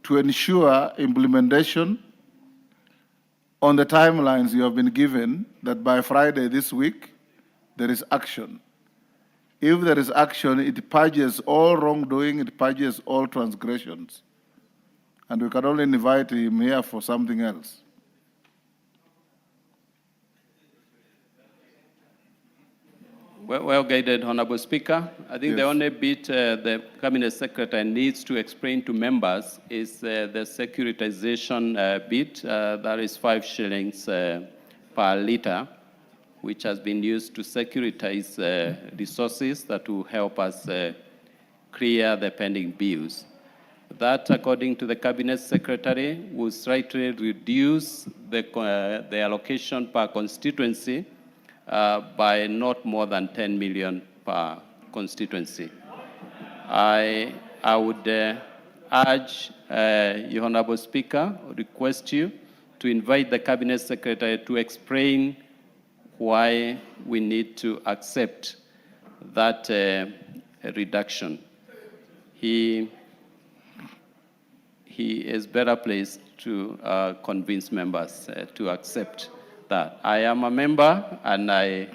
to ensure implementation on the timelines you have been given, that by Friday this week, there is action. If there is action, it purges all wrongdoing, it purges all transgressions. And we can only invite him here for something else. Well guided, Honorable Speaker. I think the only bit the Cabinet Secretary needs to explain to members is the securitization bit. That is 5 shillings per litre, which has been used to securitize resources that will help us clear the pending bills. That, according to the Cabinet Secretary, will slightly reduce the allocation per constituency by not more than 10 million per constituency. I would urge you, Honorable Speaker, request you to invite the Cabinet Secretary to explain why we need to accept that reduction. He is better placed to convince members to accept that. I am a member, and I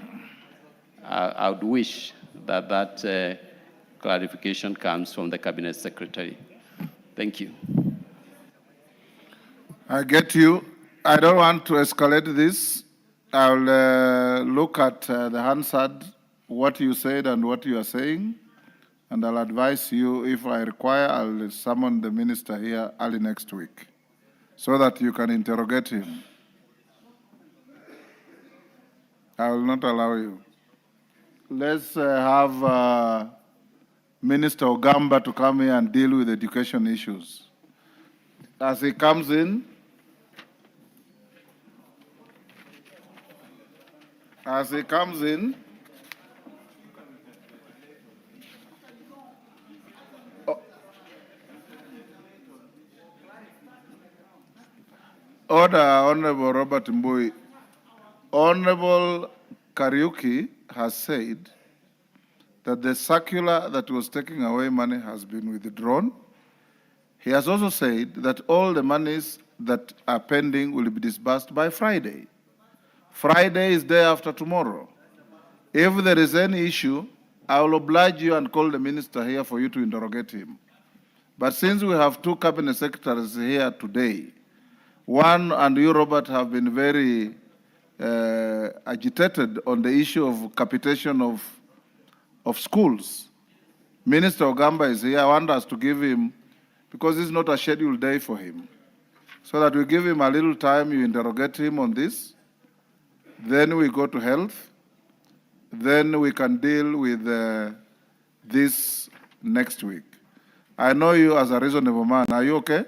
would wish that that clarification comes from the Cabinet Secretary. Thank you. I get you. I don't want to escalate this. I'll look at the Hansard, what you said and what you are saying, and I'll advise you, if I require, I'll summon the minister here early next week so that you can interrogate him. I will not allow you. Let's have Minister Ogamba to come here and deal with education issues. As he comes in, Order, Honorable Robert Mbui. Honorable Kariuki has said that the circular that was taking away money has been withdrawn. He has also said that all the monies that are pending will be disbursed by Friday. Friday is day after tomorrow. If there is any issue, I will oblige you and call the minister here for you to interrogate him. But since we have 2 cabinet secretaries here today, one and you, Robert, have been very agitated on the issue of capitation of schools. Minister Ogamba is here. I want us to give him, because it's not a scheduled day for him, so that we give him a little time, you interrogate him on this, then we go to health, then we can deal with this next week. I know you as a reasonable man. Are you okay?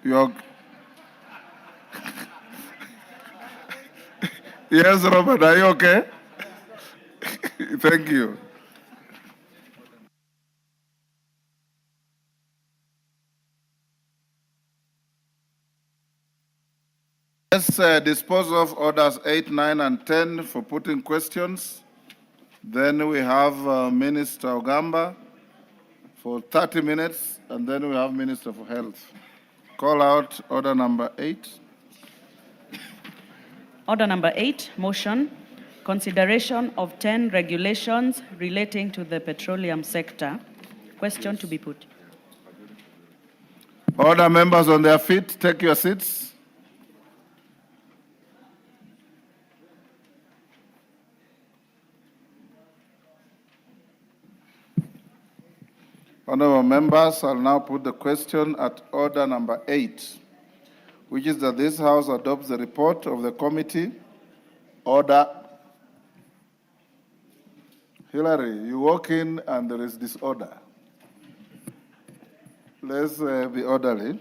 You're Yes, Robert, are you okay? Thank you. Let's dispose of orders 8, 9, and 10 for putting questions. Then we have Minister Ogamba for 30 minutes, and then we have Minister for Health. Call out order number 8. Order number 8, motion, consideration of 10 regulations relating to the petroleum sector. Question to be put. Order, members on their feet, take your seats. Honorable members, I'll now put the question at order number 8, which is that this House adopts the report of the committee. Order. Hillary, you walk in and there is disorder. Let's be orderly.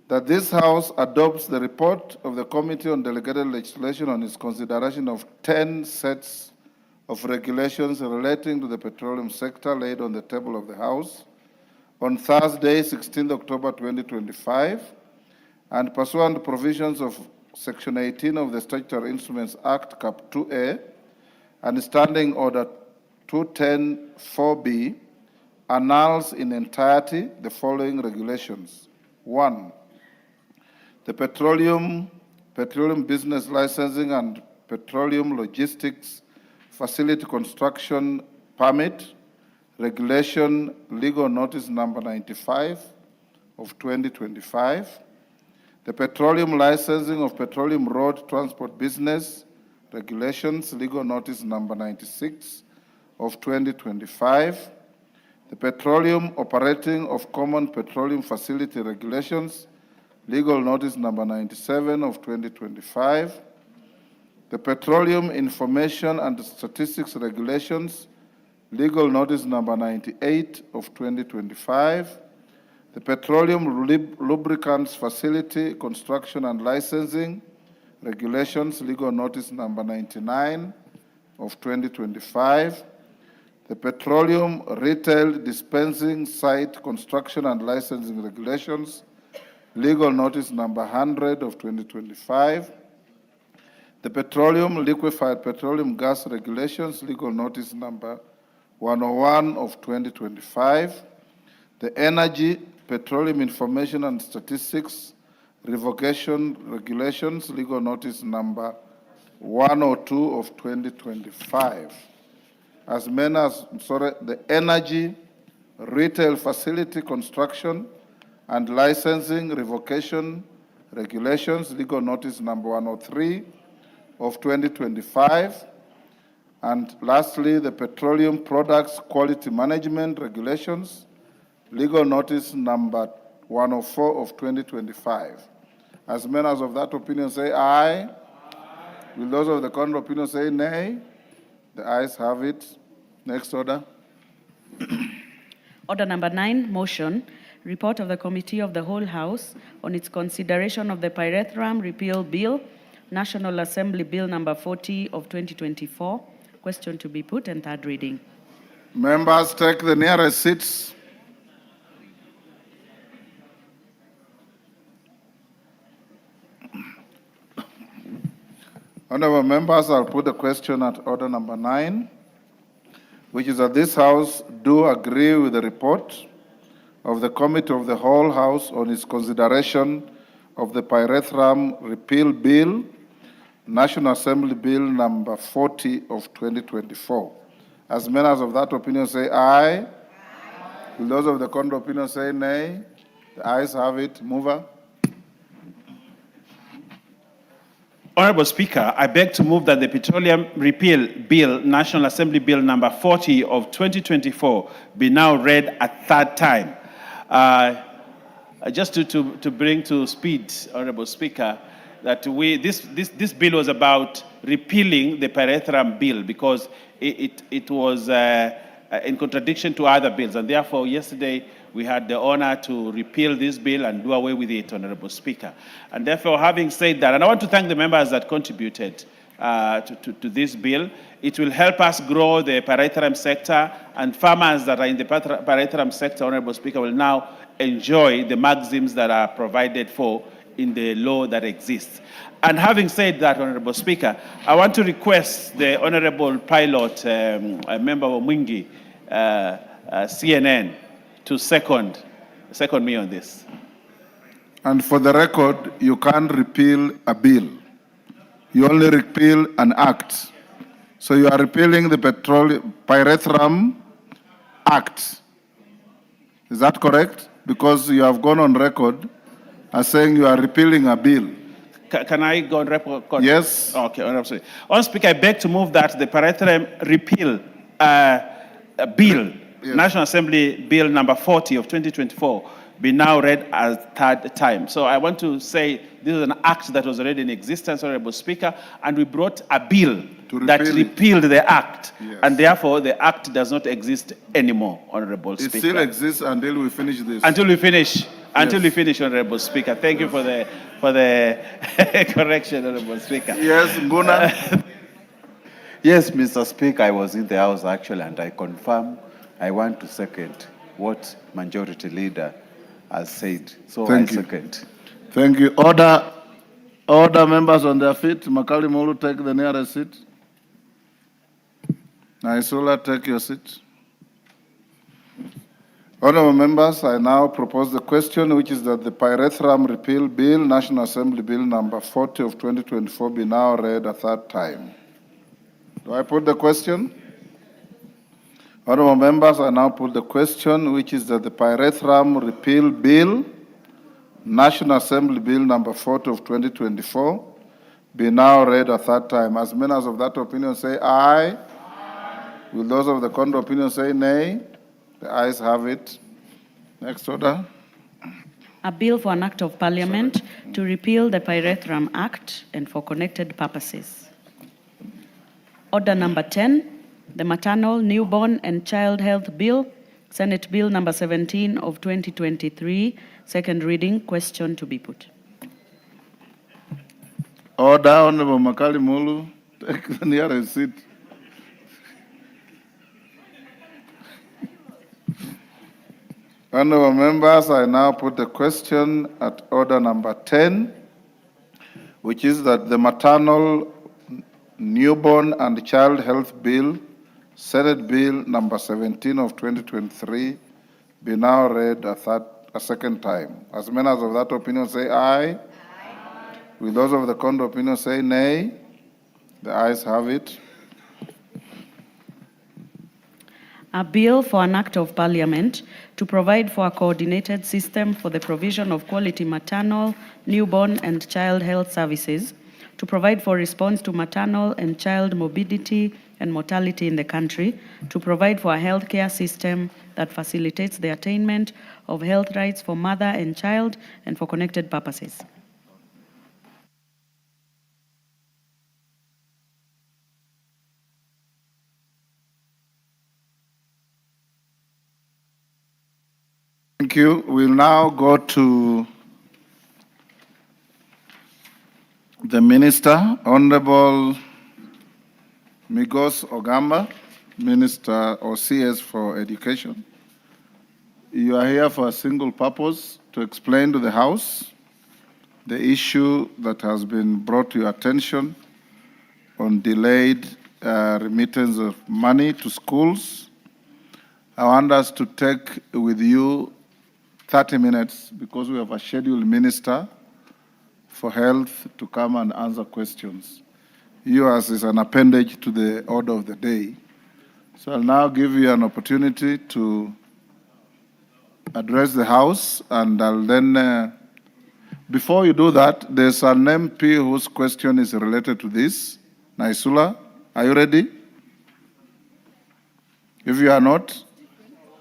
that this House adopts the report of the Committee on Delegated Legislation on its consideration of 10 sets of regulations relating to the petroleum sector laid on the table of the House on Thursday, 16 October 2025, and pursuant to provisions of Section 18 of the Statutory Instruments Act, Cap 2A, and Standing Order 210-4B, annuls in entirety the following regulations. 1. The Petroleum Business Licensing and Petroleum Logistics Facility Construction Permit Regulation Legal Notice Number 95 of 2025. The Petroleum Licensing of Petroleum Road Transport Business Regulations Legal Notice Number 96 of 2025. The Petroleum Operating of Common Petroleum Facility Regulations Legal Notice Number 97 of 2025. The Petroleum Information and Statistics Regulations Legal Notice Number 98 of 2025. The Petroleum Lubricants Facility Construction and Licensing Regulations Legal Notice Number 99 of 2025. The Petroleum Retail Dispensing Site Construction and Licensing Regulations Legal Notice Number 100 of 2025. The Petroleum Liquefied Petroleum Gas Regulations Legal Notice Number 101 of 2025. The Energy, Petroleum Information and Statistics Revocation Regulations Legal Notice Number 102 of 2025. The Energy, Retail Facility Construction and Licensing Revocation Regulations Legal Notice Number 103 of 2025. And lastly, the Petroleum Products Quality Management Regulations Legal Notice Number 104 of 2025. As members of that opinion say aye. Aye. Will those of the contrary opinion say nay? The ayes have it. Next order. Order number 9, motion. Report of the Committee of the Whole House on its consideration of the Pyrethrum Repeal Bill, National Assembly Bill number 40 of 2024. Question to be put and third reading. Members, take the nearest seats. Honorable members, I'll put the question at order number 9, which is that this House do agree with the report of the Committee of the Whole House on its consideration of the Pyrethrum Repeal Bill, National Assembly Bill number 40 of 2024. As members of that opinion say aye. Aye. Will those of the contrary opinion say nay? The ayes have it. Mover. Honorable Speaker, I beg to move that the Petroleum Repeal Bill, National Assembly Bill number 40 of 2024 be now read a third time. Just to bring to speed, Honorable Speaker, that this bill was about repealing the Pyrethrum Bill because it was in contradiction to other bills, and therefore yesterday we had the honor to repeal this bill and do away with it, Honorable Speaker. And therefore, having said that, and I want to thank the members that contributed to this bill. It will help us grow the pyrethrum sector, and farmers that are in the pyrethrum sector, Honorable Speaker, will now enjoy the maxims that are provided for in the law that exists. And having said that, Honorable Speaker, I want to request the Honorable Pilot, Member Mwingi, CNN, to second me on this. And for the record, you can't repeal a bill. You only repeal an act. So you are repealing the Pyrethrum Act. Is that correct? Because you have gone on record as saying you are repealing a bill. Can I go on record? Yes. Okay, Honorable Speaker, I beg to move that the Pyrethrum Repeal Bill, yes, National Assembly Bill number 40 of 2024, be now read a third time. So I want to say this is an act that was already in existence, Honorable Speaker, and we brought a bill that repealed the act, yes, and therefore the act does not exist anymore, Honorable Speaker. It still exists until we finish this. Until we finish Until we finish, Honorable Speaker. Thank you for the correction, Honorable Speaker. Yes, Guna. Yes, Mr. Speaker, I was in the House actually, and I confirm I want to second what Majority Leader has said. So Thank I you. second. Thank you. Order members on their feet. Makali Mulu, take the nearest seat. Naisula, take your seat. Honorable members, I now propose the question, which is that the Pyrethrum Repeal Bill, National Assembly Bill number 40 of 2024, be now read a third time. Do I put the question? Honorable members, I now put the question, which is that the Pyrethrum Repeal Bill, National Assembly Bill number 40 of 2024, be now read a third time. As many as of that opinion say aye. Will those of the contrary opinion say nay? The ayes have it. Next order. A bill for an act of parliament to repeal the Pyrethrum Act and for connected purposes. Order number 10, the Maternal, Newborn and Child Health Bill, Senate Bill number 17 of 2023, second reading, question to be put. Order, Honorable Makali Mulu, take the nearest seat. Honorable members, I now put the question at order number 10, which is that the Maternal, Newborn and Child Health Bill, Senate Bill number 17 of 2023, be now read a second time. As many as of that opinion say aye. Aye. Will those of the contrary opinion say nay? The ayes have it. A bill for an act of parliament to provide for a coordinated system for the provision of quality maternal, newborn and child health services, to provide for response to maternal and child morbidity and mortality in the country, to provide for a healthcare system that facilitates the attainment of health rights for mother and child and for connected purposes. Thank you. We'll now go to the Minister, Honorable Migos Ogamba, Minister or CS for Education. You are here for a single purpose, to explain to the House the issue that has been brought to your attention on delayed remittance of money to schools. I want us to take with you 30 minutes because we have a scheduled minister for health to come and answer questions. Yours is an appendage to the order of the day. So I'll now give you an opportunity to address the House, and I'll then, before you do that, there's an MP whose question is related to this. Naisula, are you ready? If you are not,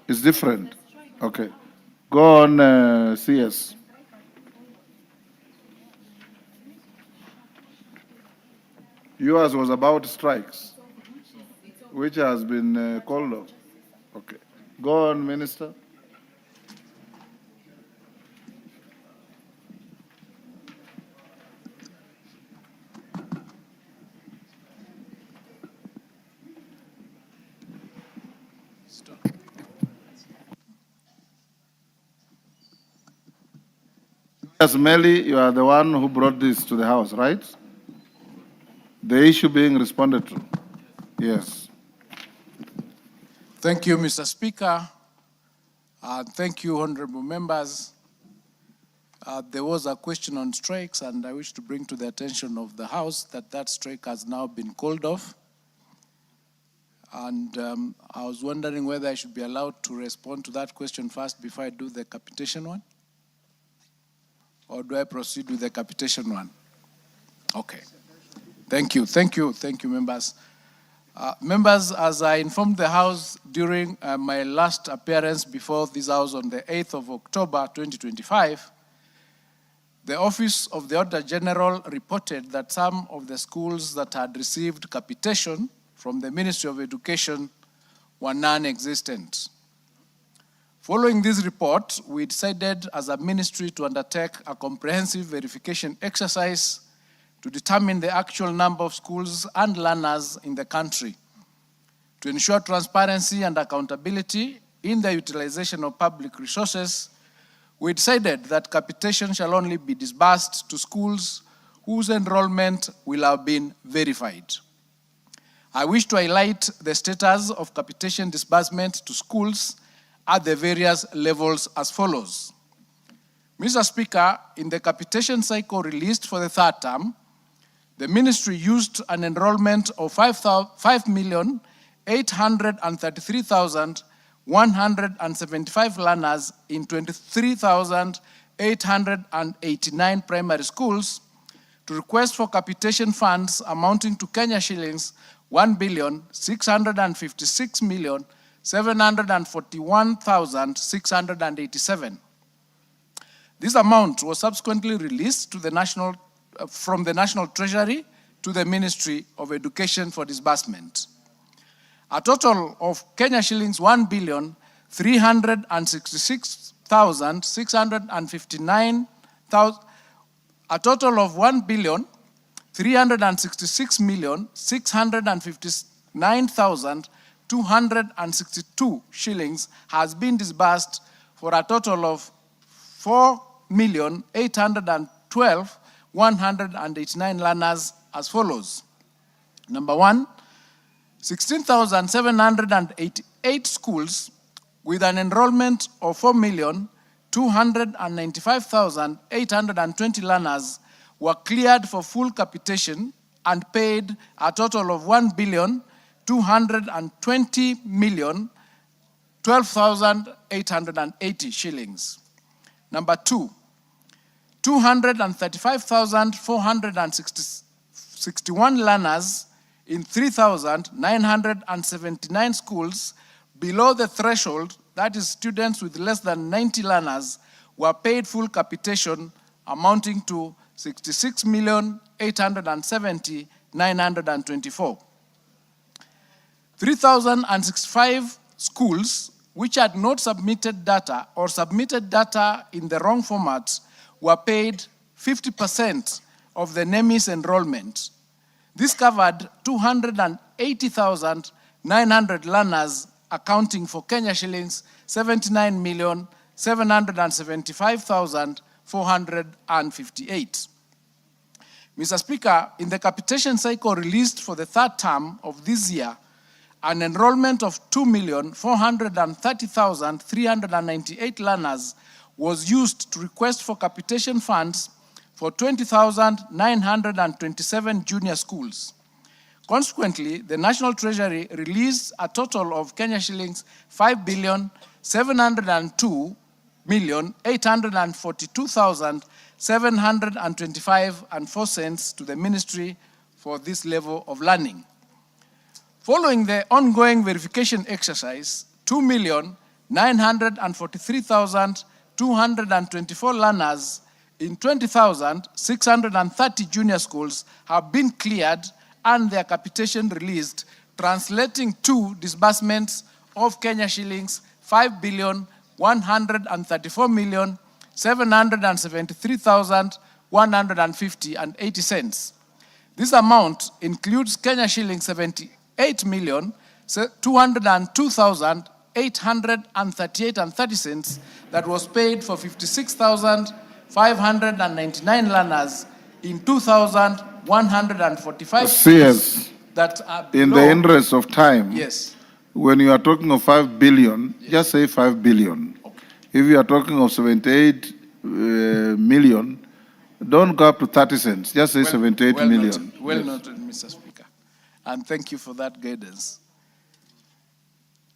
it's different. Okay. Go on, CS. Yours was about strikes, which has been called off. Okay. Go on, Minister. Yes, Melly, you are the one who brought this to the House, right? The issue being responded to. Yes. Thank you, Mr. Speaker. Thank you, honorable members. There was a question on strikes, and I wish to bring to the attention of the House that that strike has now been called off. And I was wondering whether I should be allowed to respond to that question first before I do the capitation one? Or do I proceed with the capitation one? Okay. Thank you, members. Members, as I informed the House during my last appearance before this House on the 8th of October 2025, the Office of the Auditor General reported that some of the schools that had received capitation from the Ministry of Education were non-existent. Following this report, we decided as a ministry to undertake a comprehensive verification exercise to determine the actual number of schools and learners in the country. To ensure transparency and accountability in the utilization of public resources, we decided that capitation shall only be disbursed to schools whose enrollment will have been verified. I wish to highlight the status of capitation disbursement to schools at the various levels as follows. Mr. Speaker, in the capitation cycle released for the third term, the ministry used an enrollment of 5,833,175 learners in 23,889 primary schools to request for capitation funds amounting to Kenya shillings 1,656,741,687. This amount was subsequently released to the from the National Treasury to the Ministry of Education for disbursement. A total of Kenya shillings 1,366,659,000. A total of 1,366,659,262 shillings has been disbursed for a total of 4,812,189 learners as follows. Number one, 16,788 schools with an enrollment of 4,295,820 learners were cleared for full capitation and paid a total of 1,220,012,880 shillings. Number two, 235,461 learners in 3,979 schools below the threshold, that is students with less than 90 learners, were paid full capitation amounting to 66,870,924. 3,065 schools which had not submitted data or submitted data in the wrong format were paid 50% of the NEMIS enrollment. This covered 280,900 learners, accounting for Kenya shillings 79,775,458. Mr. Speaker, in the capitation cycle released for the third term of this year, an enrollment of 2,430,398 learners was used to request for capitation funds for 20,927 junior schools. Consequently, the National Treasury released a total of Kenya shillings 5,702,842,725.04 to the ministry for this level of learning. Following the ongoing verification exercise, 2,943,224 learners in 20,630 junior schools have been cleared and their capitation released, translating to disbursements of Kenya shillings 5,134,773,150.80. This amount includes Kenya shillings 78,202,838.30 that was paid for 56,599 learners in 2,145 CS, that are in below. the interest of time, Yes. when you are talking of 5 billion, just say 5 billion. Okay. If you are talking of 78 million, don't go up to 30 cents, just say 78 million. Well noted, Mr. Speaker. And thank you for that guidance.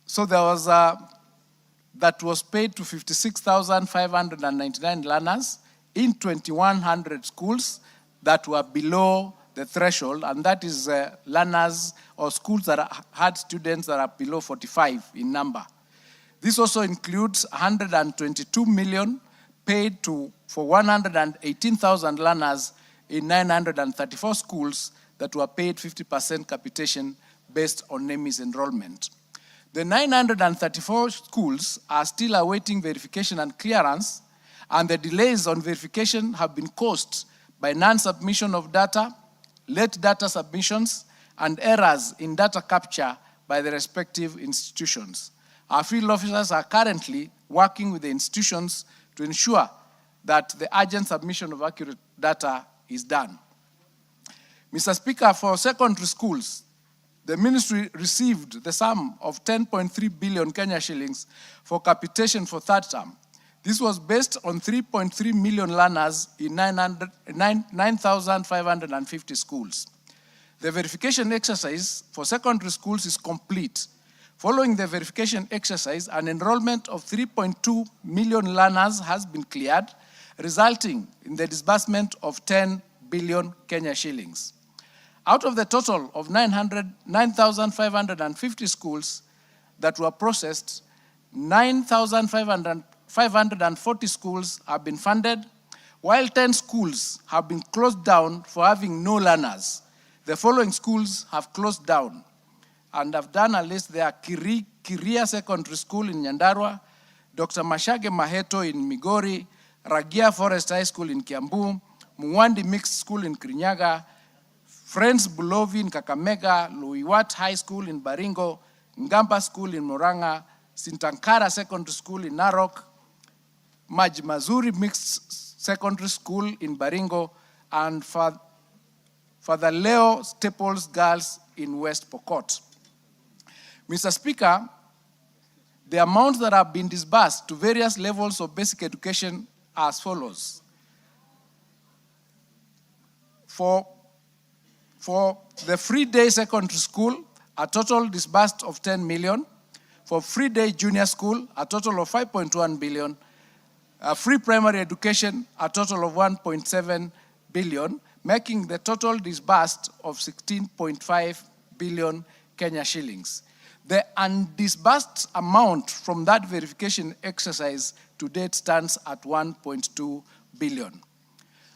So there was that was paid to 56,599 learners in 2,100 schools that were below the threshold, and that is learners or schools that had students that are below 45 in number. This also includes 122 million paid for 118,000 learners in 934 schools that were paid 50% capitation based on NEMIS enrollment. The 934 schools are still awaiting verification and clearance, and the delays on verification have been caused by non-submission of data, late data submissions, and errors in data capture by the respective institutions. Our field officers are currently working with the institutions to ensure that the urgent submission of accurate data is done. Mr. Speaker, for secondary schools, the ministry received the sum of 10.3 billion Kenya shillings for capitation for third term. This was based on 3.3 million learners in 9,550 schools. The verification exercise for secondary schools is complete. Following the verification exercise, an enrollment of 3.2 million learners has been cleared, resulting in the disbursement of 10 billion Kenya shillings. Out of the total of 9,550 schools that were processed, 9,540 schools have been funded, while 10 schools have been closed down for having no learners. The following schools have closed down, and I've done a list there: Kiria Secondary School in Nyandarua, Dr. Mashage Maheto in Migori, Ragia Forest High School in Kiambu, Muwandi Mixed School in Kirinyaga, Friends Bulovi in Kakamega, Luiwat High School in Baringo, Ngamba School in Moranga, Sintankara Secondary School in Narok, Majmazuri Mixed Secondary School in Baringo, and Father Leo Staples Girls in West Pokot. Mr. Speaker, the amounts that have been disbursed to various levels of basic education are as follows. For the free day secondary school, a total disbursed of 10 million. For free day junior school, a total of 5.1 billion. Free primary education, a total of 1.7 billion, making the total disbursed of 16.5 billion Kenya shillings. The undisbursed amount from that verification exercise to date stands at 1.2 billion.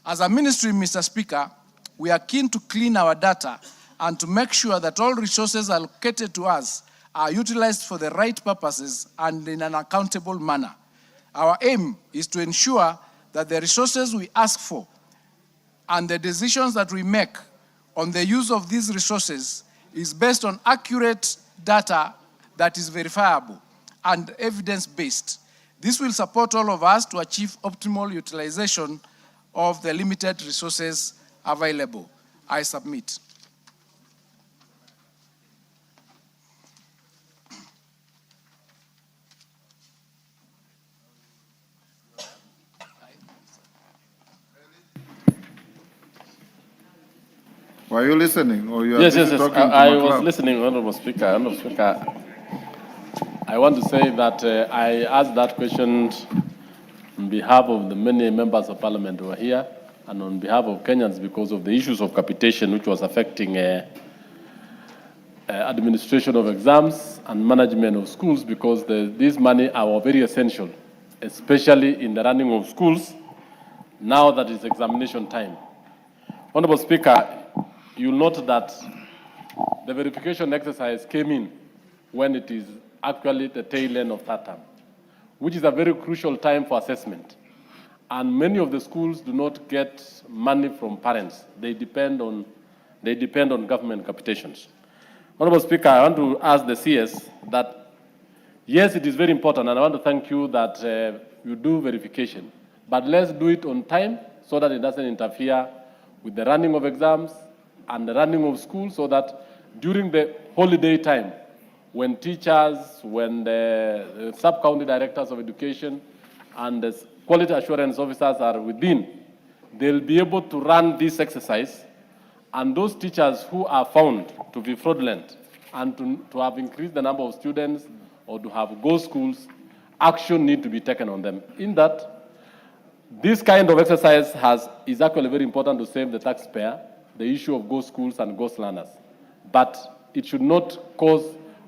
As a ministry, Mr. Speaker, we are keen to clean our data and to make sure that all resources allocated to us are utilized for the right purposes and in an accountable manner. Our aim is to ensure that the resources we ask for and the decisions that we make on the use of these resources is based on accurate data that is verifiable and evidence-based. This will support all of us to achieve optimal utilization of the limited resources available. I submit. Were you listening, or you are Yes. talking to I was McLeod? listening, Honorable Speaker. Honorable Speaker, I want to say that I asked that question on behalf of the many members of Parliament who are here, and on behalf of Kenyans, because of the issues of capitation which was affecting administration of exams and management of schools, because these money are very essential, especially in the running of schools now that it's examination time. Honorable Speaker, you'll note that the verification exercise came in when it is actually the tail end of that term, which is a very crucial time for assessment. And many of the schools do not get money from parents. They depend on government capitations. Honorable Speaker, I want to ask the CS that, yes, it is very important, and I want to thank you that you do verification, but let's do it on time so that it doesn't interfere with the running of exams and the running of schools, so that during the holiday time, when teachers, when the sub-county directors of education and the quality assurance officers are within, they'll be able to run this exercise, and those teachers who are found to be fraudulent and to have increased the number of students or to have ghost schools, action need to be taken on them. In that, this kind of exercise is actually very important to save the taxpayer, the issue of ghost schools and ghost learners. But it should not cause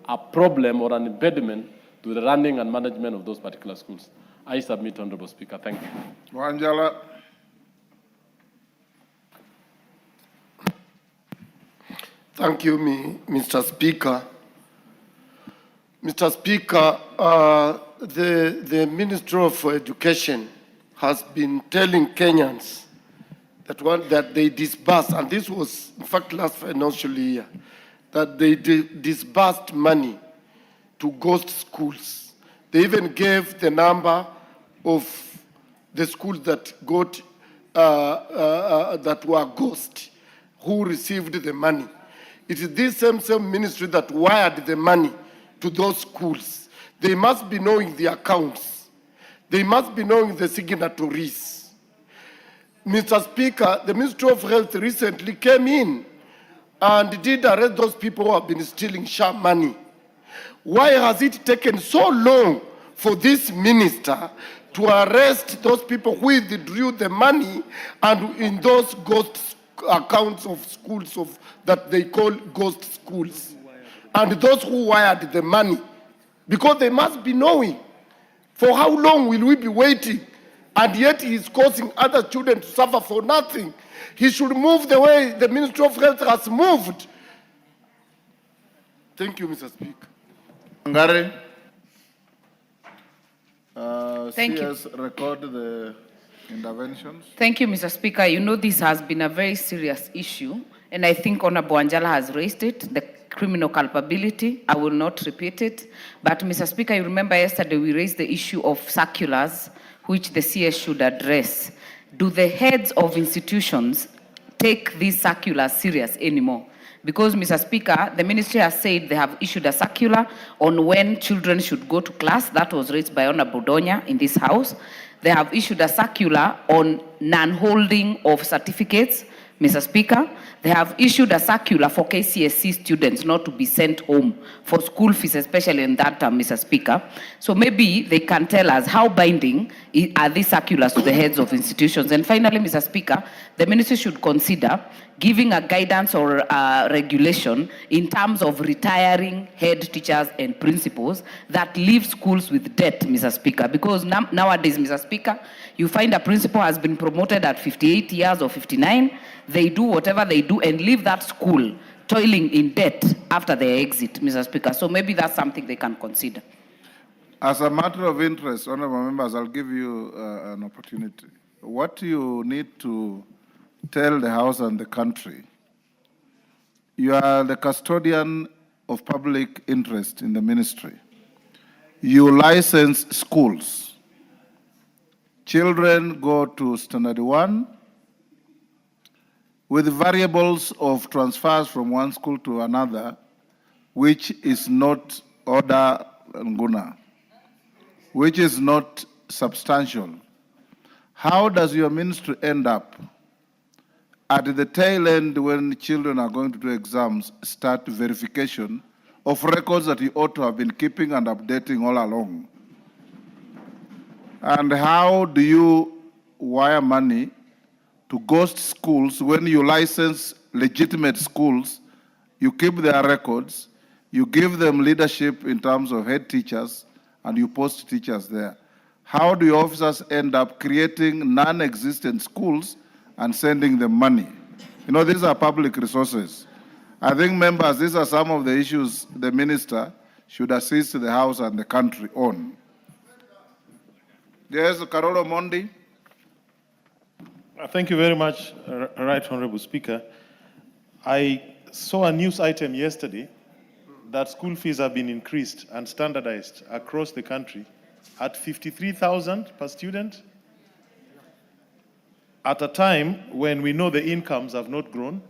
a problem or an impediment to the running and management of those particular schools. I submit, Honorable Speaker. Thank you. Wanjala. Thank you, Mr. Speaker. Mr. Speaker, the Ministry of Education has been telling Kenyans that they disbursed, and this was in fact last financial year, that they disbursed money to ghost schools. They even gave the number of the schools that got that were ghost, who received the money. It is this same ministry that wired the money to those schools. They must be knowing the accounts. They must be knowing the signatories. Mr. Speaker, the Ministry of Health recently came in and did arrest those people who have been stealing sham money. Why has it taken so long for this minister to arrest those people who withdrew the money and in those ghost accounts of schools that they call ghost schools, and those who wired the money? Because they must be knowing. For how long will we be waiting? And yet he is causing other children to suffer for nothing. He should move the way the Ministry of Health has moved. Thank you, Mr. Speaker. Ngare. Thank you. CS, record the interventions. Thank you, Mr. Speaker. You know this has been a very serious issue, and I think Honorable Anjala has raised it, the criminal culpability. I will not repeat it. But, Mr. Speaker, you remember yesterday we raised the issue of circulars, which the CS should address. Do the heads of institutions take these circulars serious anymore? Because, Mr. Speaker, the ministry has said they have issued a circular on when children should go to class. That was raised by Honorable Donya in this House. They have issued a circular on non-holding of certificates, Mr. Speaker. They have issued a circular for KCSE students not to be sent home for school fees, especially in that term, Mr. Speaker. So maybe they can tell us how binding are these circulars to the heads of institutions. And finally, Mr. Speaker, the ministry should consider giving a guidance or a regulation in terms of retiring head teachers and principals that leave schools with debt, Mr. Speaker. Because nowadays, Mr. Speaker, you find a principal has been promoted at 58 years or 59, they do whatever they do and leave that school toiling in debt after their exit, Mr. Speaker. So maybe that's something they can consider. As a matter of interest, honorable members, I'll give you an opportunity. What you need to tell the House and the country, you are the custodian of public interest in the ministry. You license schools. Children go to standard 1 with variables of transfers from one school to another, which is not order nguna, which is not substantial. How does your ministry end up at the tail end when children are going to do exams, start verification of records that you ought to have been keeping and updating all along? And how do you wire money to ghost schools when you license legitimate schools, you keep their records, you give them leadership in terms of head teachers, and you post teachers there? How do your officers end up creating non-existent schools and sending them money? You know, these are public resources. I think, members, these are some of the issues the minister should assist the House and the country on. Yes, Carolo Mondi. Thank you very much, Right Honorable Speaker. I saw a news item yesterday that school fees have been increased and standardized across the country at 53,000 per student, at a time when we know the incomes have not grown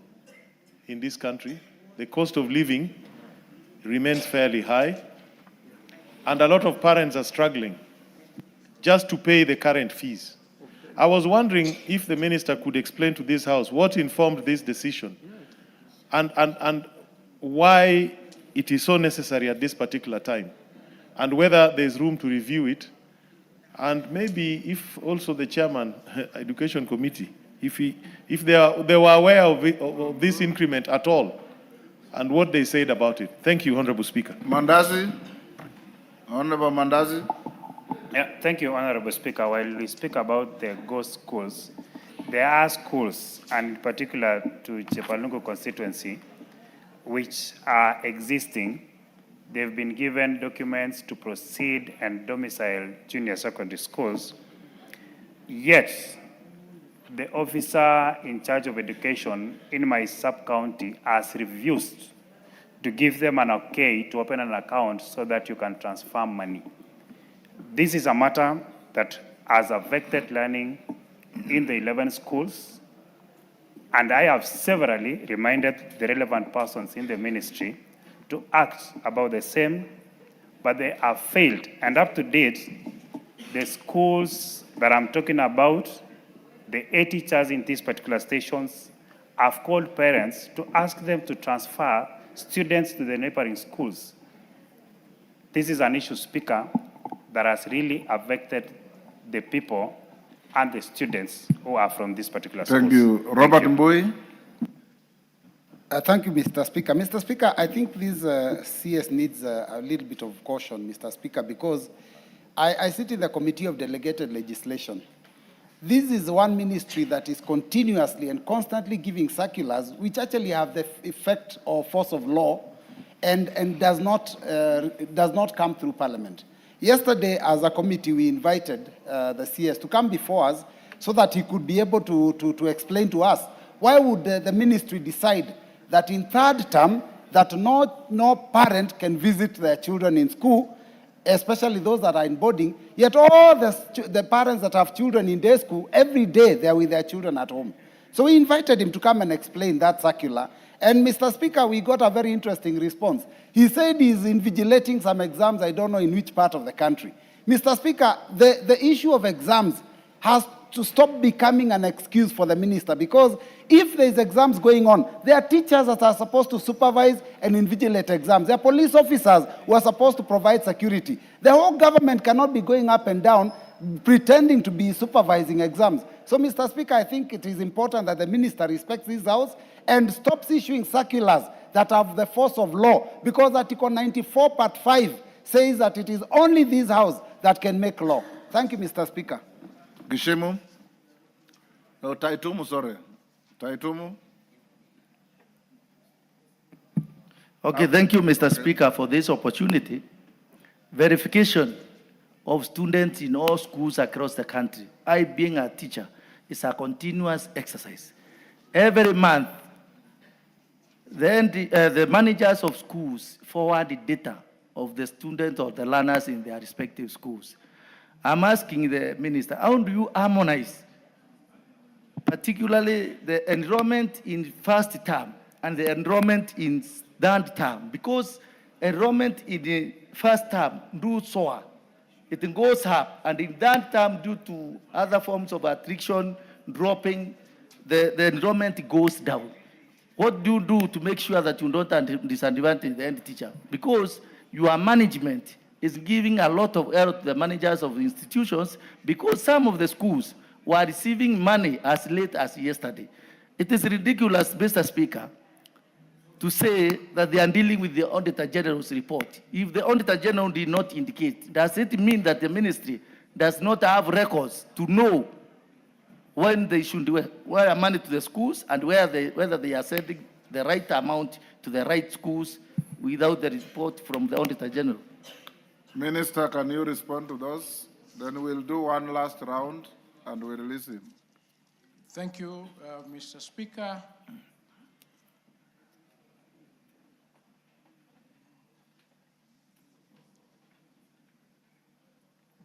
in this country. The cost of living remains fairly high, and a lot of parents are struggling just to pay the current fees. I was wondering if the minister could explain to this House what informed this decision and why it is so necessary at this particular time, and whether there's room to review it. And maybe if also the chairman, Education Committee, if they were aware of this increment at all, and what they said about it. Thank you, Honorable Speaker. Mandazi, Honorable Mandazi. Yeah, thank you, Honorable Speaker. While we speak about the ghost schools, there are schools, and in particular to Chepalungu constituency, which are existing. they've been given documents to proceed and domicile junior secondary schools. Yet, the officer in charge of education in my sub-county has refused to give them an okay to open an account so that you can transfer money. This is a matter that has affected learning in the 11 schools, and I have severally reminded the relevant persons in the ministry to act about the same, but they have failed. And up to date, the schools that I'm talking about, the 8 teachers in these particular stations have called parents to ask them to transfer students to the neighboring schools. This is an issue, Speaker, that has really affected the people and the students who are from this particular schools. Thank you. Robert Mbui. Thank you, Mr. Speaker. Mr. Speaker, I think this CS needs a little bit of caution, Mr. Speaker, because I sit in the Committee of Delegated Legislation. This is one ministry that is continuously and constantly giving circulars which actually have the effect or force of law and does not come through Parliament. Yesterday, as a committee, we invited the CS to come before us so that he could be able to explain to us why would the ministry decide that in third term that no parent can visit their children in school, especially those that are in boarding, yet all the parents that have children in day school, every day they are with their children at home. So we invited him to come and explain that circular. And Mr. Speaker, we got a very interesting response. He said he's invigilating some exams, I don't know in which part of the country. Mr. Speaker, the issue of exams has to stop becoming an excuse for the minister, because if there's exams going on, there are teachers that are supposed to supervise and invigilate exams. There are police officers who are supposed to provide security. The whole government cannot be going up and down pretending to be supervising exams. So, Mr. Speaker, I think it is important that the minister respects this house and stops issuing circulars that have the force of law, because Article 94, Part 5 says that it is only this house that can make law. Thank you, Mr. Speaker. Gishemu. No, Taitumu, sorry. Taitumu. Okay, thank you, Mr. Speaker, for this opportunity. Verification of students in all schools across the country, I being a teacher, is a continuous exercise. Every month, the managers of schools forward the data of the students or the learners in their respective schools. I'm asking the minister, how do you harmonize, particularly the enrollment in first term and the enrollment in third term? Because enrollment in the first term do soar, it goes up, and in third term, due to other forms of attrition dropping, the enrollment goes down. What do you do to make sure that you don't disadvantage the end teacher? Because your management is giving a lot of error to the managers of the institutions, because some of the schools were receiving money as late as yesterday. It is ridiculous, Mr. Speaker, to say that they are dealing with the Auditor General's report. If the Auditor General did not indicate, does it mean that the ministry does not have records to know when they should wire money to the schools and whether they are sending the right amount to the right schools without the report from the Auditor General? Minister, can you respond to those? Then we'll do one last round and we'll release him. Thank you, Mr. Speaker.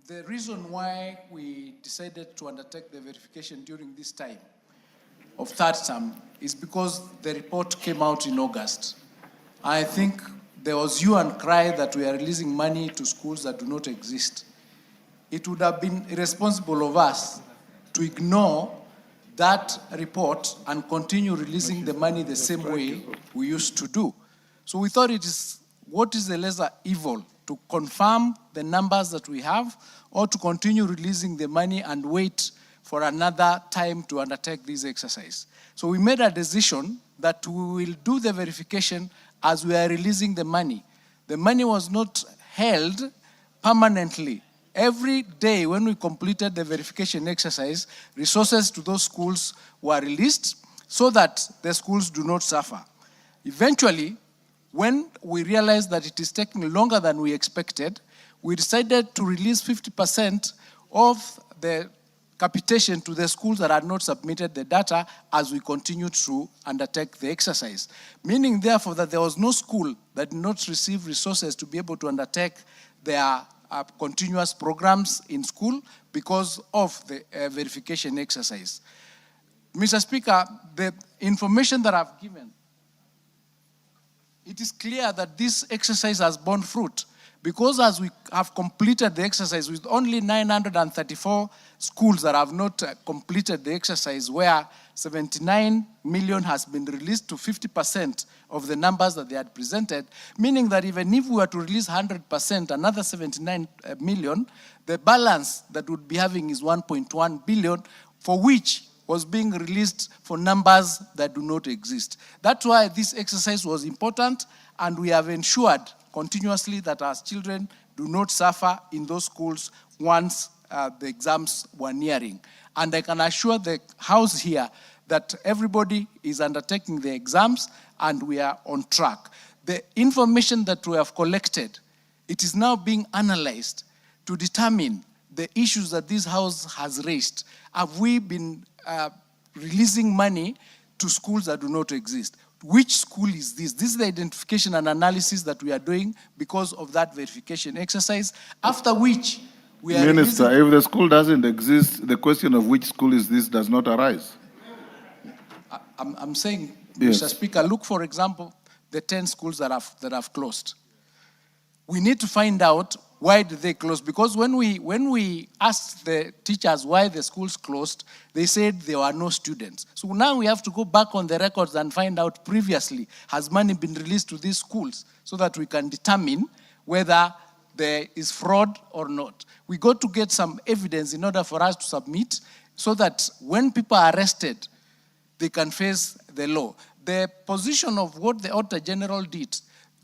The reason why we decided to undertake the verification during this time of third term is because the report came out in August. I think there was hue and cry that we are releasing money to schools that do not exist. It would have been irresponsible of us to ignore that report and continue releasing the money the same way we used to do. So we thought what is the lesser evil, to confirm the numbers that we have, or to continue releasing the money and wait for another time to undertake this exercise. So we made a decision that we will do the verification as we are releasing the money. The money was not held permanently. Every day when we completed the verification exercise, resources to those schools were released so that the schools do not suffer. Eventually, when we realized that it is taking longer than we expected, we decided to release 50% of the capitation to the schools that had not submitted the data as we continued to undertake the exercise. Meaning, therefore, that there was no school that did not receive resources to be able to undertake their continuous programs in school because of the verification exercise. Mr. Speaker, the information that I've given, it is clear that this exercise has borne fruit, because as we have completed the exercise with only 934 schools that have not completed the exercise, where 79 million has been released to 50% of the numbers that they had presented, meaning that even if we were to release 100%, another 79 million, the balance that would be having is 1.1 billion, for which was being released for numbers that do not exist. That's why this exercise was important, and we have ensured continuously that our children do not suffer in those schools once the exams were nearing. And I can assure the House here that everybody is undertaking the exams and we are on track. The information that we have collected, it is now being analyzed to determine the issues that this House has raised. Have we been releasing money to schools that do not exist? Which school is this? This is the identification and analysis that we are doing because of that verification exercise, after which we are Minister, if the school doesn't exist, the question of which school is this does not arise. I'm saying, Yes. Mr. Speaker, look, for example, the 10 schools that have closed. We need to find out why did they close, because when we asked the teachers why the schools closed, they said there were no students. So now we have to go back on the records and find out previously, has money been released to these schools, so that we can determine whether there is fraud or not. We got to get some evidence in order for us to submit, so that when people are arrested, they can face the law. The position of what the Auditor General did,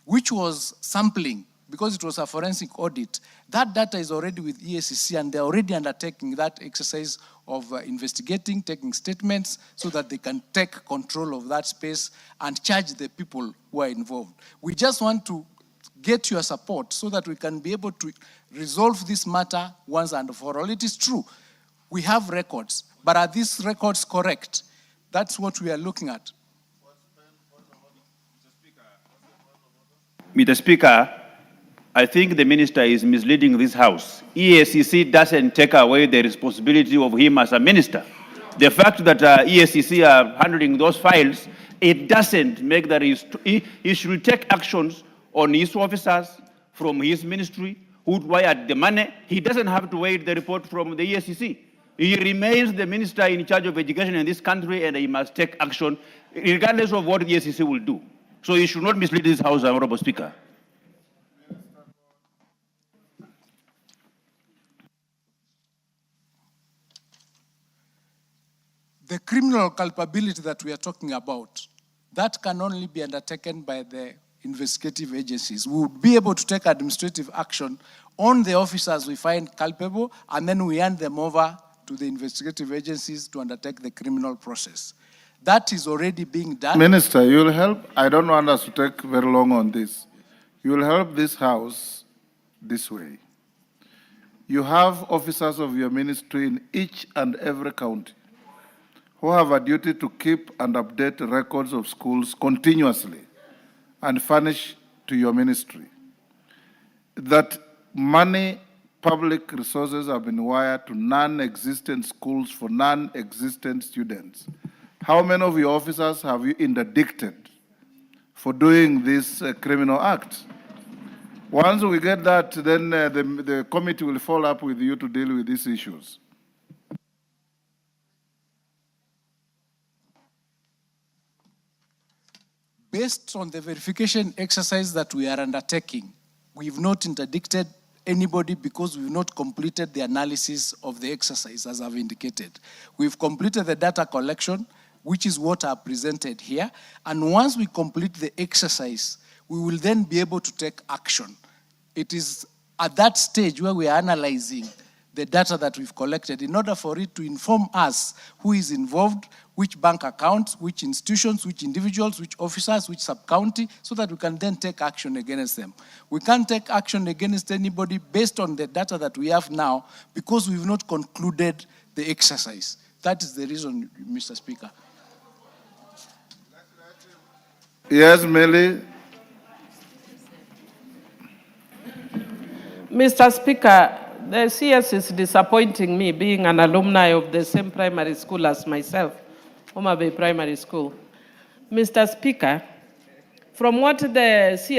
which was sampling, because it was a forensic audit, that data is already with EACC, and they're already undertaking that exercise of investigating, taking statements, so that they can take control of that space and charge the people who are involved. We just want to get your support so that we can be able to resolve this matter once and for all. It is true, we have records, but are these records correct? That's what we are looking at. Mr. Speaker, I think the minister is misleading this House. EACC doesn't take away the responsibility of him as a minister. The fact that EACC are handling those files, it doesn't make that he should take actions on his officers from his ministry who wired the money. He doesn't have to wait the report from the EACC. He remains the minister in charge of education in this country, and he must take action regardless of what the EACC will do. So he should not mislead this House, Honorable Speaker. The criminal culpability that we are talking about, that can only be undertaken by the investigative agencies. We would be able to take administrative action on the officers we find culpable, and then we hand them over to the investigative agencies to undertake the criminal process. That is already being done. Minister, you'll help. I don't want us to take very long on this. You'll help this House this way. You have officers of your ministry in each and every county who have a duty to keep and update records of schools continuously and furnish to your ministry. That money, public resources have been wired to non-existent schools for non-existent students. How many of your officers have you interdicted for doing this criminal act? Once we get that, then the committee will follow up with you to deal with these issues. Based on the verification exercise that we are undertaking, we've not interdicted anybody because we've not completed the analysis of the exercise, as I've indicated. We've completed the data collection, which is what I presented here. And once we complete the exercise, we will then be able to take action. It is at that stage where we are analyzing the data that we've collected in order for it to inform us who is involved, which bank accounts, which institutions, which individuals, which officers, which sub-county, so that we can then take action against them. We can't take action against anybody based on the data that we have now because we've not concluded the exercise. That is the reason, Mr. Speaker. Yes, Millie. Mr. Speaker, the CS is disappointing me, being an alumni of the same primary school as myself, Homa Bay Primary School. Mr. Speaker, from what the CS